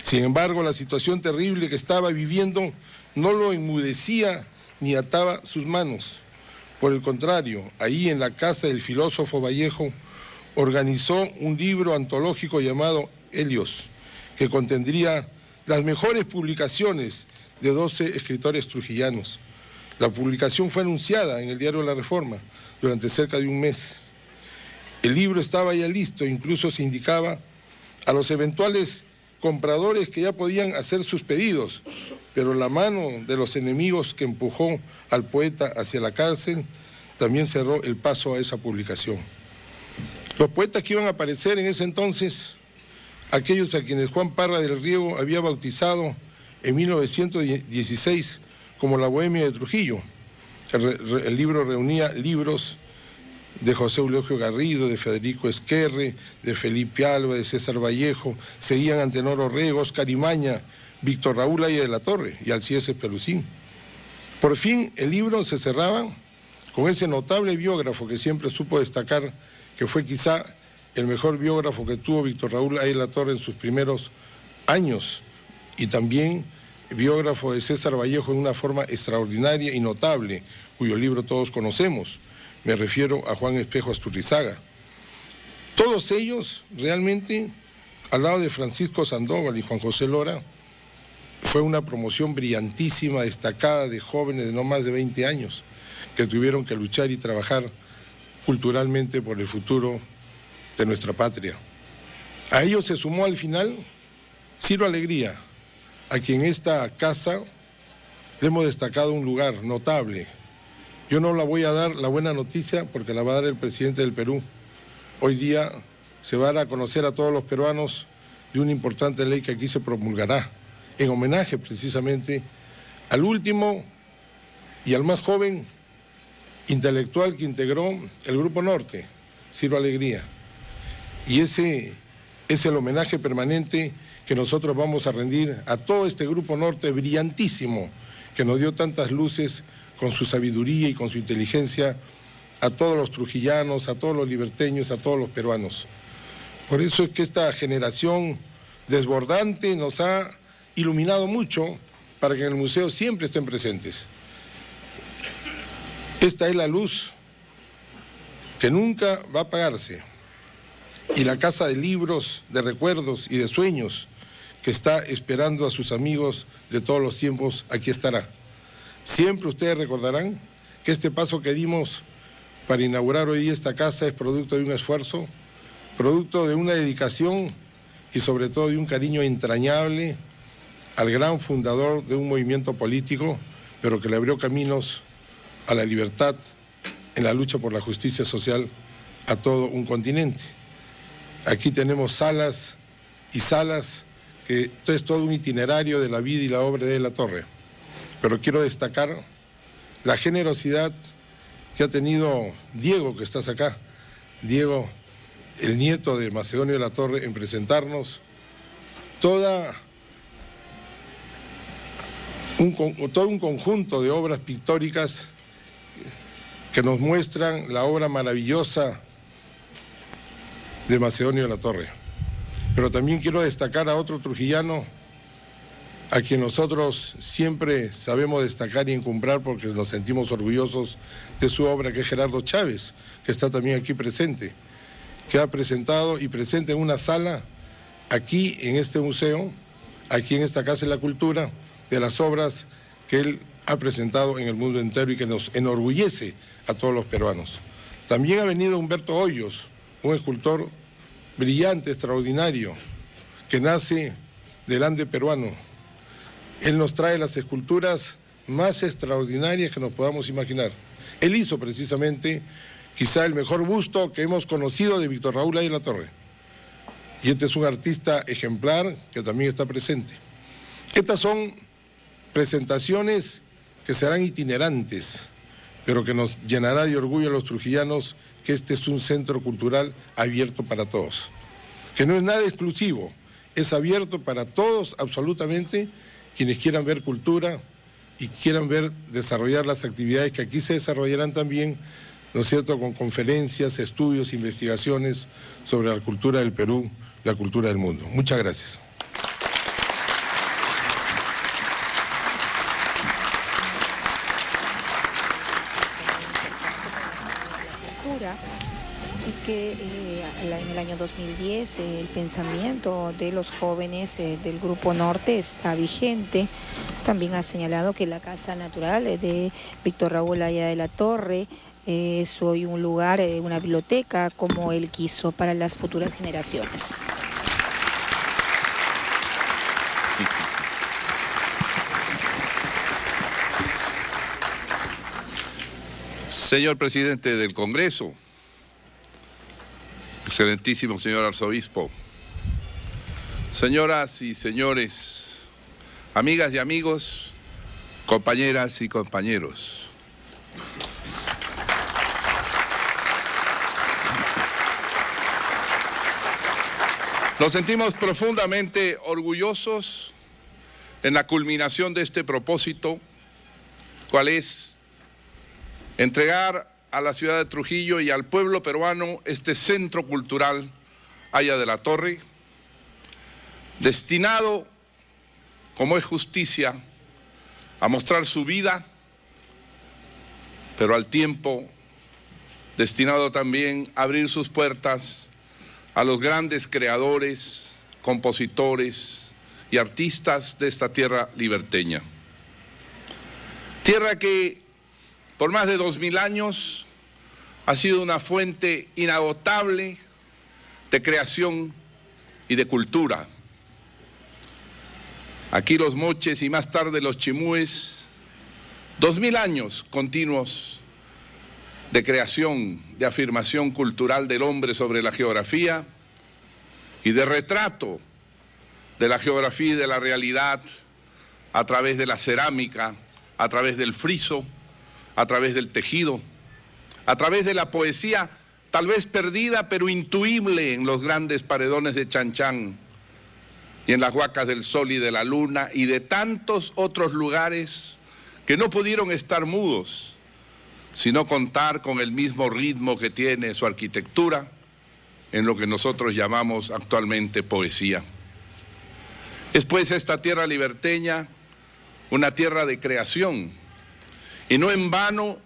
Sin embargo, la situación terrible que estaba viviendo no lo enmudecía ni ataba sus manos. Por el contrario, ahí en la casa del filósofo Vallejo organizó un libro antológico llamado Helios, que contendría las mejores publicaciones de 12 escritores trujillanos. La publicación fue anunciada en el diario La Reforma durante cerca de un mes. El libro estaba ya listo, incluso se indicaba a los eventuales compradores que ya podían hacer sus pedidos, pero la mano de los enemigos que empujó al poeta hacia la cárcel también cerró el paso a esa publicación. Los poetas que iban a aparecer en ese entonces, aquellos a quienes Juan Parra del Riego había bautizado en 1916 como la Bohemia de Trujillo. El libro reunía libros de José Eulogio Garrido, de Federico Esquerre, de Felipe Alba, de César Vallejo, seguían Antenor Orrego, Oscar Imaña, Víctor Raúl Aya de la Torre y Alcides Pelusín. Por fin el libro se cerraba con ese notable biógrafo que siempre supo destacar, que fue quizá el mejor biógrafo que tuvo Víctor Raúl Aya de la Torre en sus primeros años, y también biógrafo de César Vallejo en una forma extraordinaria y notable, cuyo libro todos conocemos. Me refiero a Juan Espejo Asturrizaga. Todos ellos realmente, al lado de Francisco Sandoval y Juan José Lora, fue una promoción brillantísima, destacada de jóvenes de no más de 20 años, que tuvieron que luchar y trabajar culturalmente por el futuro de nuestra patria. A ellos se sumó al final Ciro Alegría, a quien en esta casa le hemos destacado un lugar notable. Yo no la voy a dar la buena noticia porque la va a dar el presidente del Perú. Hoy día se va a dar a conocer a todos los peruanos de una importante ley que aquí se promulgará, en homenaje precisamente al último y al más joven intelectual que integró el Grupo Norte, Ciro Alegría. Y ese es el homenaje permanente que nosotros vamos a rendir a todo este Grupo Norte brillantísimo, que nos dio tantas luces con su sabiduría y con su inteligencia a todos los trujillanos, a todos los liberteños, a todos los peruanos. Por eso es que esta generación desbordante nos ha iluminado mucho para que en el museo siempre estén presentes. Esta es la luz que nunca va a apagarse, y la casa de libros, de recuerdos y de sueños que está esperando a sus amigos de todos los tiempos, aquí estará. Siempre ustedes recordarán que este paso que dimos para inaugurar hoy día esta casa es producto de un esfuerzo, producto de una dedicación y sobre todo de un cariño entrañable al gran fundador de un movimiento político, pero que le abrió caminos a la libertad en la lucha por la justicia social a todo un continente. Aquí tenemos salas y salas, que esto es todo un itinerario de la vida y la obra de la Torre. Pero quiero destacar la generosidad que ha tenido Diego, que estás acá, Diego, el nieto de Macedonio de la Torre, en presentarnos todo un conjunto de obras pictóricas que nos muestran la obra maravillosa de Macedonio de la Torre. Pero también quiero destacar a otro trujillano a quien nosotros siempre sabemos destacar y encumbrar porque nos sentimos orgullosos de su obra, que es Gerardo Chávez, que está también aquí presente, que ha presentado y presenta en una sala aquí en este museo, aquí en esta Casa de la Cultura, de las obras que él ha presentado en el mundo entero y que nos enorgullece a todos los peruanos. También ha venido Humberto Hoyos, un escultor brillante, extraordinario, que nace del Ande peruano. Él nos trae las esculturas más extraordinarias que nos podamos imaginar. Él hizo precisamente quizá el mejor busto que hemos conocido de Víctor Raúl Haya de la Torre. Y este es un artista ejemplar que también está presente. Estas son presentaciones que serán itinerantes, pero que nos llenará de orgullo a los trujillanos que este es un centro cultural abierto para todos. Que no es nada exclusivo, es abierto para todos absolutamente quienes quieran ver cultura y quieran ver desarrollar las actividades que aquí se desarrollarán también, ¿no es cierto?, con conferencias, estudios, investigaciones sobre la cultura del Perú, la cultura del mundo. Muchas gracias. Y que en el año 2010 el pensamiento de los jóvenes del Grupo Norte está vigente. También ha señalado que la Casa Natural de Víctor Raúl Haya de la Torre es hoy un lugar, una biblioteca como él quiso para las futuras generaciones. Señor presidente del Congreso, excelentísimo señor arzobispo, señoras y señores, amigas y amigos, compañeras y compañeros. Nos sentimos profundamente orgullosos en la culminación de este propósito, cual es entregar a la ciudad de Trujillo y al pueblo peruano este centro cultural Haya de la Torre, destinado, como es justicia, a mostrar su vida, pero al tiempo destinado también a abrir sus puertas a los grandes creadores, compositores y artistas de esta tierra liberteña. Tierra que por más de 2000 años ha sido una fuente inagotable de creación y de cultura. Aquí los moches y más tarde los chimúes, 2000 años continuos de creación, de afirmación cultural del hombre sobre la geografía y de retrato de la geografía y de la realidad a través de la cerámica, a través del friso, a través del tejido, a través de la poesía, tal vez perdida pero intuible en los grandes paredones de Chanchán y en las huacas del sol y de la luna y de tantos otros lugares que no pudieron estar mudos, sino contar con el mismo ritmo que tiene su arquitectura en lo que nosotros llamamos actualmente poesía. Es pues esta tierra liberteña una tierra de creación, y no en vano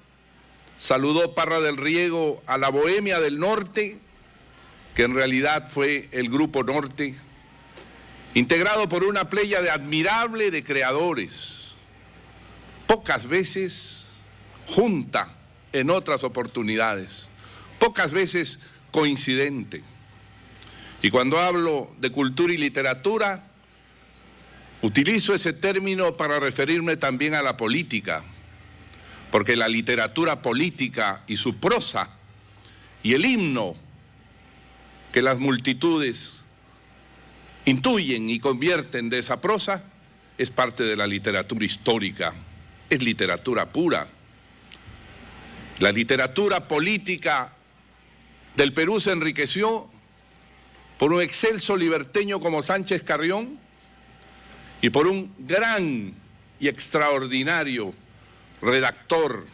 saludó Parra del Riego a la Bohemia del Norte, que en realidad fue el Grupo Norte, integrado por una pléyade admirable de creadores, pocas veces junta en otras oportunidades, pocas veces coincidente. Y cuando hablo de cultura y literatura, utilizo ese término para referirme también a la política, porque la literatura política y su prosa y el himno que las multitudes intuyen y convierten de esa prosa es parte de la literatura histórica, es literatura pura. La literatura política del Perú se enriqueció por un excelso liberteño como Sánchez Carrión y por un gran y extraordinario redactor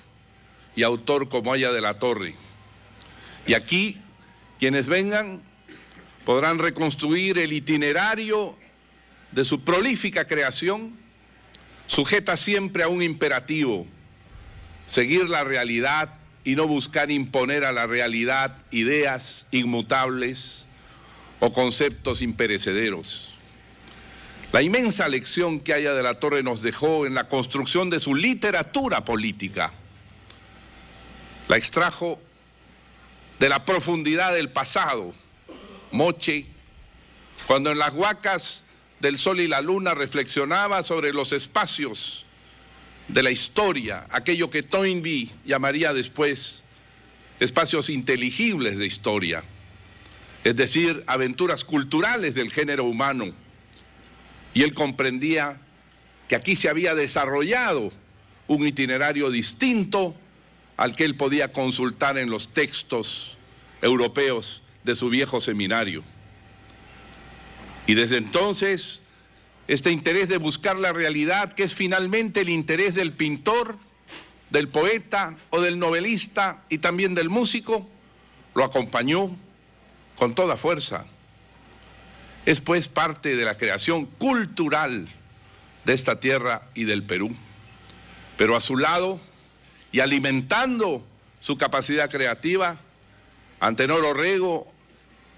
y autor como Haya de la Torre. Y aquí, quienes vengan podrán reconstruir el itinerario de su prolífica creación, sujeta siempre a un imperativo: seguir la realidad y no buscar imponer a la realidad ideas inmutables o conceptos imperecederos. La inmensa lección que Haya de la Torre nos dejó en la construcción de su literatura política la extrajo de la profundidad del pasado. Moche, cuando en las huacas del Sol y la Luna reflexionaba sobre los espacios de la historia, aquello que Toynbee llamaría después espacios inteligibles de historia, es decir, aventuras culturales del género humano. Y él comprendía que aquí se había desarrollado un itinerario distinto al que él podía consultar en los textos europeos de su viejo seminario. Y desde entonces, este interés de buscar la realidad, que es finalmente el interés del pintor, del poeta o del novelista y también del músico, lo acompañó con toda fuerza. Es pues parte de la creación cultural de esta tierra y del Perú. Pero a su lado y alimentando su capacidad creativa, Antenor Orrego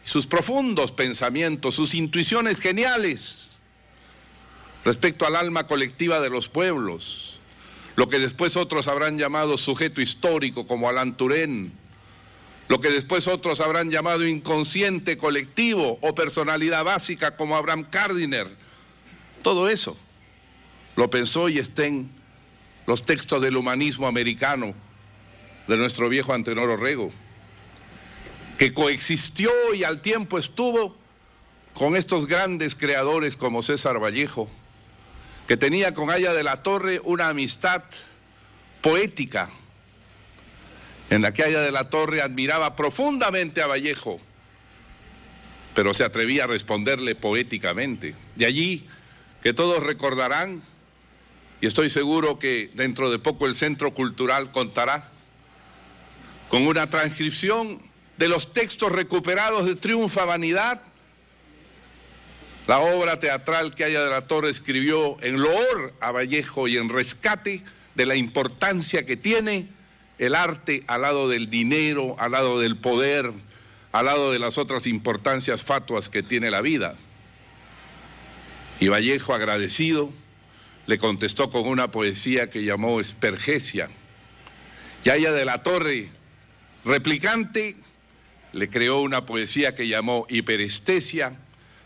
y sus profundos pensamientos, sus intuiciones geniales respecto al alma colectiva de los pueblos, lo que después otros habrán llamado sujeto histórico como Alan Turén, lo que después otros habrán llamado inconsciente colectivo o personalidad básica como Abraham Gardiner. Todo eso lo pensó y está en los textos del humanismo americano de nuestro viejo Antenor Orrego, que coexistió y al tiempo estuvo con estos grandes creadores como César Vallejo, que tenía con Haya de la Torre una amistad poética, en la que Haya de la Torre admiraba profundamente a Vallejo, pero se atrevía a responderle poéticamente. De allí que todos recordarán, y estoy seguro que dentro de poco el Centro Cultural contará con una transcripción de los textos recuperados de Triunfa Vanidad, la obra teatral que Haya de la Torre escribió en loor a Vallejo y en rescate de la importancia que tiene el arte al lado del dinero, al lado del poder, al lado de las otras importancias fatuas que tiene la vida. Y Vallejo, agradecido, le contestó con una poesía que llamó Espergesia. Y Haya de la Torre, replicante, le creó una poesía que llamó Hiperestesia,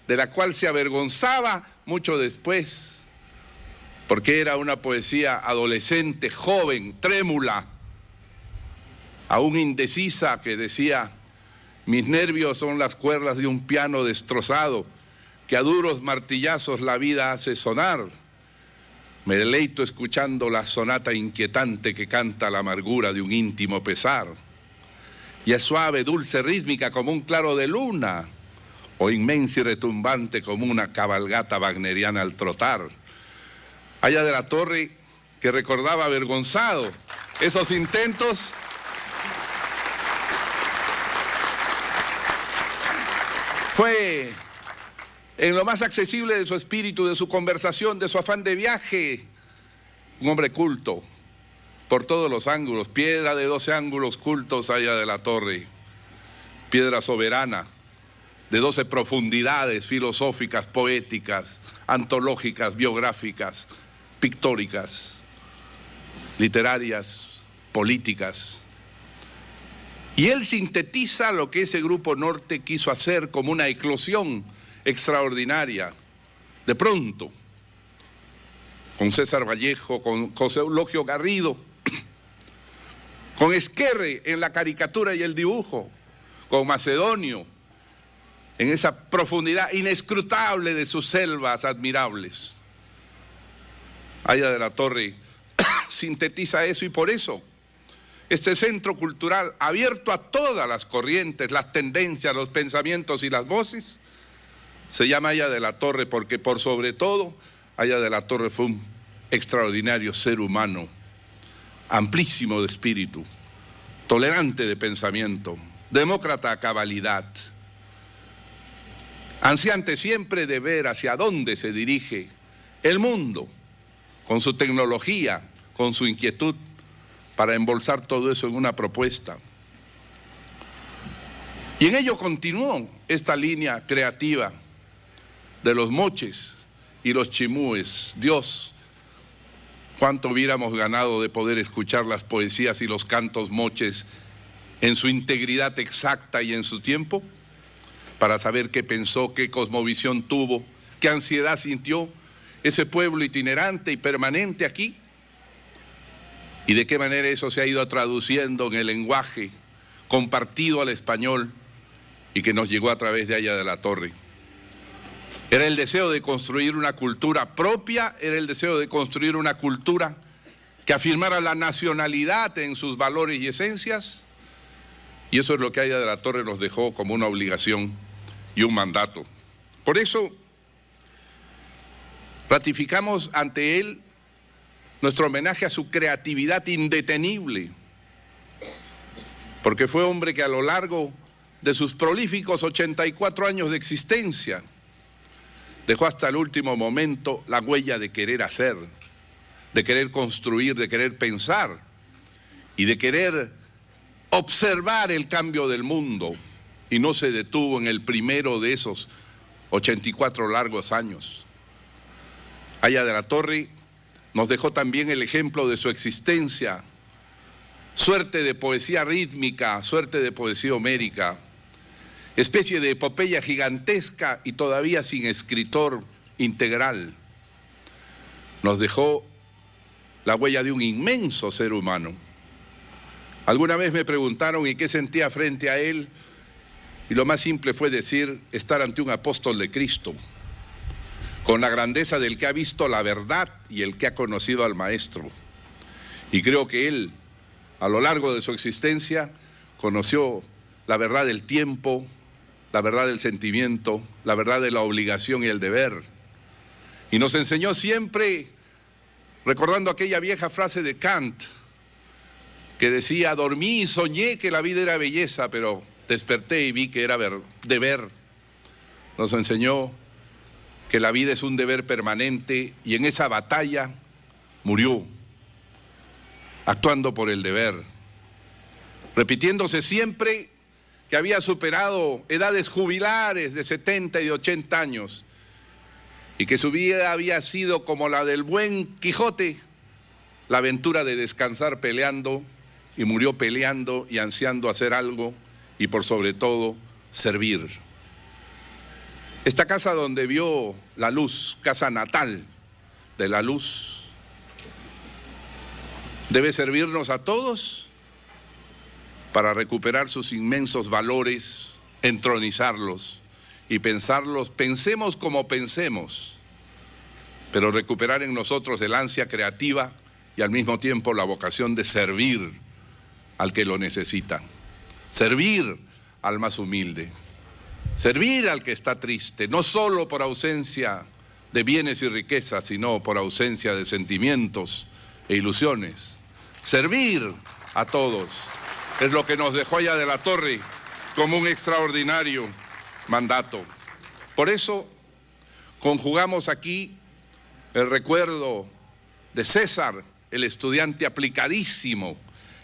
de la cual se avergonzaba mucho después, porque era una poesía adolescente, joven, trémula, aún indecisa, que decía: mis nervios son las cuerdas de un piano destrozado, que a duros martillazos la vida hace sonar. Me deleito escuchando la sonata inquietante que canta la amargura de un íntimo pesar. Y es suave, dulce, rítmica como un claro de luna, o inmensa y retumbante como una cabalgata wagneriana al trotar. Haya de la Torre, que recordaba avergonzado esos intentos, fue en lo más accesible de su espíritu, de su conversación, de su afán de viaje, un hombre culto por todos los ángulos, piedra de 12 ángulos cultos Haya de la Torre, piedra soberana de 12 profundidades filosóficas, poéticas, antológicas, biográficas, pictóricas, literarias, políticas. Y él sintetiza lo que ese Grupo Norte quiso hacer como una eclosión extraordinaria. De pronto, con César Vallejo, con José Eulogio Garrido, con Esquerre en la caricatura y el dibujo, con Macedonio, en esa profundidad inescrutable de sus selvas admirables. Haya de la Torre sintetiza eso, y por eso este centro cultural, abierto a todas las corrientes, las tendencias, los pensamientos y las voces, se llama Haya de la Torre porque por sobre todo Haya de la Torre fue un extraordinario ser humano, amplísimo de espíritu, tolerante de pensamiento, demócrata a cabalidad, ansiante siempre de ver hacia dónde se dirige el mundo, con su tecnología, con su inquietud, para embolsar todo eso en una propuesta. Y en ello continuó esta línea creativa de los moches y los chimúes. Dios, cuánto hubiéramos ganado de poder escuchar las poesías y los cantos moches en su integridad exacta y en su tiempo, para saber qué pensó, qué cosmovisión tuvo, qué ansiedad sintió ese pueblo itinerante y permanente aquí, y de qué manera eso se ha ido traduciendo en el lenguaje compartido al español y que nos llegó a través de Haya de la Torre. Era el deseo de construir una cultura propia, era el deseo de construir una cultura que afirmara la nacionalidad en sus valores y esencias, y eso es lo que Haya de la Torre nos dejó como una obligación y un mandato. Por eso ratificamos ante él nuestro homenaje a su creatividad indetenible, porque fue hombre que a lo largo de sus prolíficos 84 años de existencia dejó hasta el último momento la huella de querer hacer, de querer construir, de querer pensar y de querer observar el cambio del mundo, y no se detuvo en el primero de esos 84 largos años. Haya de la Torre nos dejó también el ejemplo de su existencia, suerte de poesía rítmica, suerte de poesía homérica, especie de epopeya gigantesca y todavía sin escritor integral. Nos dejó la huella de un inmenso ser humano. Alguna vez me preguntaron ¿y qué sentía frente a él? Y lo más simple fue decir, estar ante un apóstol de Cristo, con la grandeza del que ha visto la verdad y el que ha conocido al Maestro. Y creo que él, a lo largo de su existencia, conoció la verdad del tiempo, la verdad del sentimiento, la verdad de la obligación y el deber. Y nos enseñó siempre, recordando aquella vieja frase de Kant, que decía, dormí y soñé que la vida era belleza, pero desperté y vi que era deber. Nos enseñó que la vida es un deber permanente y en esa batalla murió, actuando por el deber, repitiéndose siempre que había superado edades jubilares de 70 y de 80 años y que su vida había sido como la del buen Quijote, la aventura de descansar peleando, y murió peleando y ansiando hacer algo y por sobre todo servir. Esta casa donde vio la luz, casa natal de la luz, debe servirnos a todos para recuperar sus inmensos valores, entronizarlos y pensarlos, pensemos como pensemos, pero recuperar en nosotros el ansia creativa y al mismo tiempo la vocación de servir al que lo necesita, servir al más humilde, servir al que está triste, no solo por ausencia de bienes y riquezas, sino por ausencia de sentimientos e ilusiones. Servir a todos es lo que nos dejó Haya de la Torre como un extraordinario mandato. Por eso conjugamos aquí el recuerdo de César, el estudiante aplicadísimo,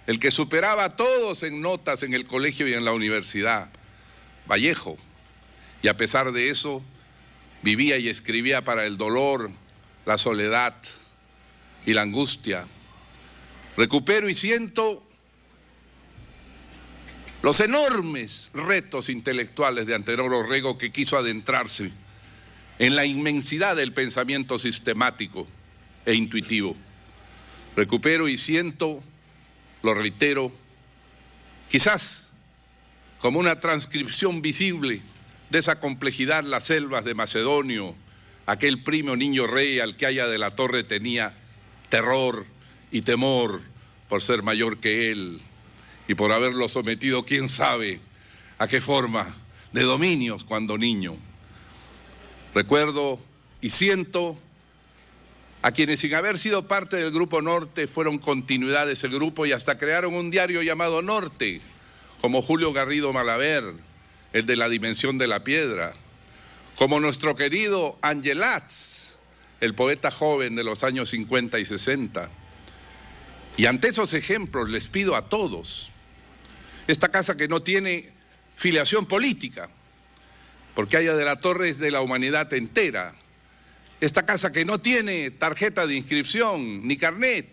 el que superaba a todos en notas en el colegio y en la universidad, Vallejo, y a pesar de eso vivía y escribía para el dolor, la soledad y la angustia. Recupero y siento los enormes retos intelectuales de Antenor Orrego, que quiso adentrarse en la inmensidad del pensamiento sistemático e intuitivo. Recupero y siento, lo reitero, quizás como una transcripción visible de esa complejidad, las selvas de Macedonio, aquel primo niño rey al que Haya de la Torre tenía terror y temor por ser mayor que él y por haberlo sometido, quién sabe a qué forma de dominios cuando niño. Recuerdo y siento a quienes sin haber sido parte del Grupo Norte fueron continuidad de ese grupo y hasta crearon un diario llamado Norte, como Julio Garrido Malaver, el de La Dimensión de la Piedra, como nuestro querido Ángel Atz, el poeta joven de los años 50 y 60. Y ante esos ejemplos les pido a todos, esta casa que no tiene filiación política, porque Haya de la Torre es de la humanidad entera. Esta casa que no tiene tarjeta de inscripción ni carnet,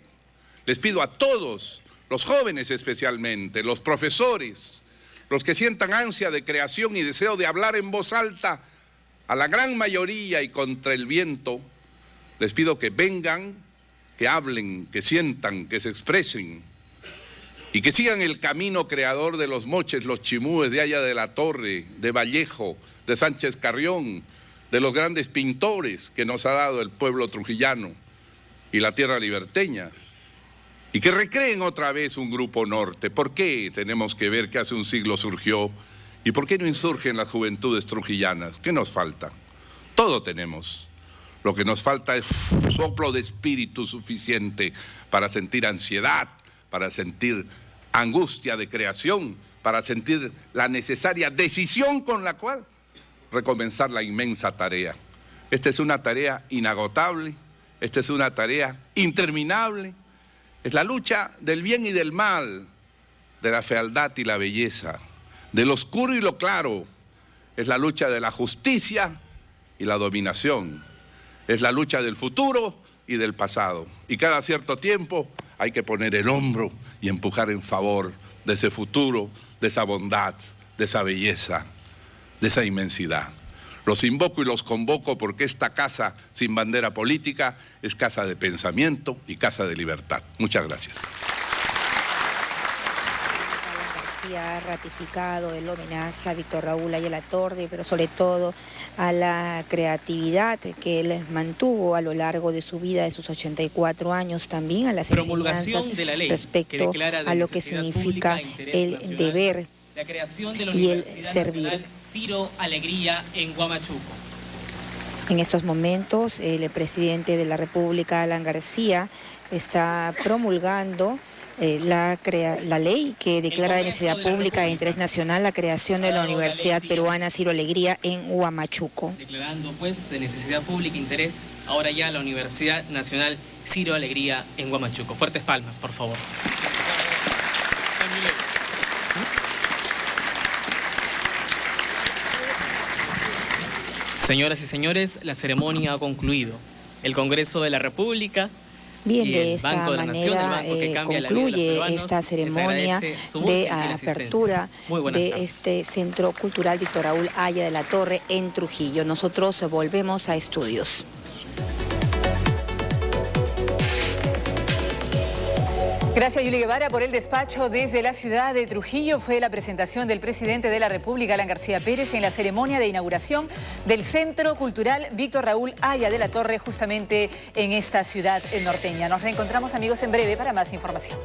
les pido a todos, los jóvenes especialmente, los profesores, los que sientan ansia de creación y deseo de hablar en voz alta, a la gran mayoría y contra el viento, les pido que vengan, que hablen, que sientan, que se expresen y que sigan el camino creador de los moches, los chimúes de Haya de la Torre, de Vallejo, de Sánchez Carrión, de los grandes pintores que nos ha dado el pueblo trujillano y la tierra liberteña, y que recreen otra vez un grupo norte. ¿Por qué tenemos que ver que hace un siglo surgió? ¿Y por qué no insurgen las juventudes trujillanas? ¿Qué nos falta? Todo tenemos. Lo que nos falta es soplo de espíritu suficiente para sentir ansiedad, para sentir angustia de creación, para sentir la necesaria decisión con la cual recomenzar la inmensa tarea. Esta es una tarea inagotable, esta es una tarea interminable, es la lucha del bien y del mal, de la fealdad y la belleza, de lo oscuro y lo claro, es la lucha de la justicia y la dominación, es la lucha del futuro y del pasado. Y cada cierto tiempo hay que poner el hombro y empujar en favor de ese futuro, de esa bondad, de esa belleza, de esa inmensidad. Los invoco y los convoco porque esta casa sin bandera política es casa de pensamiento y casa de libertad. Muchas gracias. Ha ratificado el homenaje a Víctor Raúl Haya de la Torre, pero sobre todo a la creatividad que él mantuvo a lo largo de su vida, de sus 84 años, también a las enseñanzas de la ley respecto a lo que significa el deber la creación de la y el Universidad servir. Nacional Ciro Alegría en Huamachuco. En estos momentos, el presidente de la República, Alan García, está promulgando la ley que declara de necesidad pública e interés nacional la creación de la Universidad Peruana Ciro Alegría en Huamachuco. Declarando pues de necesidad pública e interés ahora ya la Universidad Nacional Ciro Alegría en Huamachuco. Fuertes palmas, por favor. Señoras y señores, la ceremonia ha concluido. El Congreso de la República Bien, y de el esta Banco de la Nación, el manera banco que cambia la vida de los concluye peruanos, esta ceremonia de apertura de este Centro Cultural Víctor Raúl Haya de la Torre en Trujillo. Nosotros volvemos a estudios. Gracias, Yuli Guevara, por el despacho desde la ciudad de Trujillo. Fue la presentación del presidente de la República, Alan García Pérez, en la ceremonia de inauguración del Centro Cultural Víctor Raúl Haya de la Torre, justamente en esta ciudad norteña. Nos reencontramos, amigos, en breve para más información.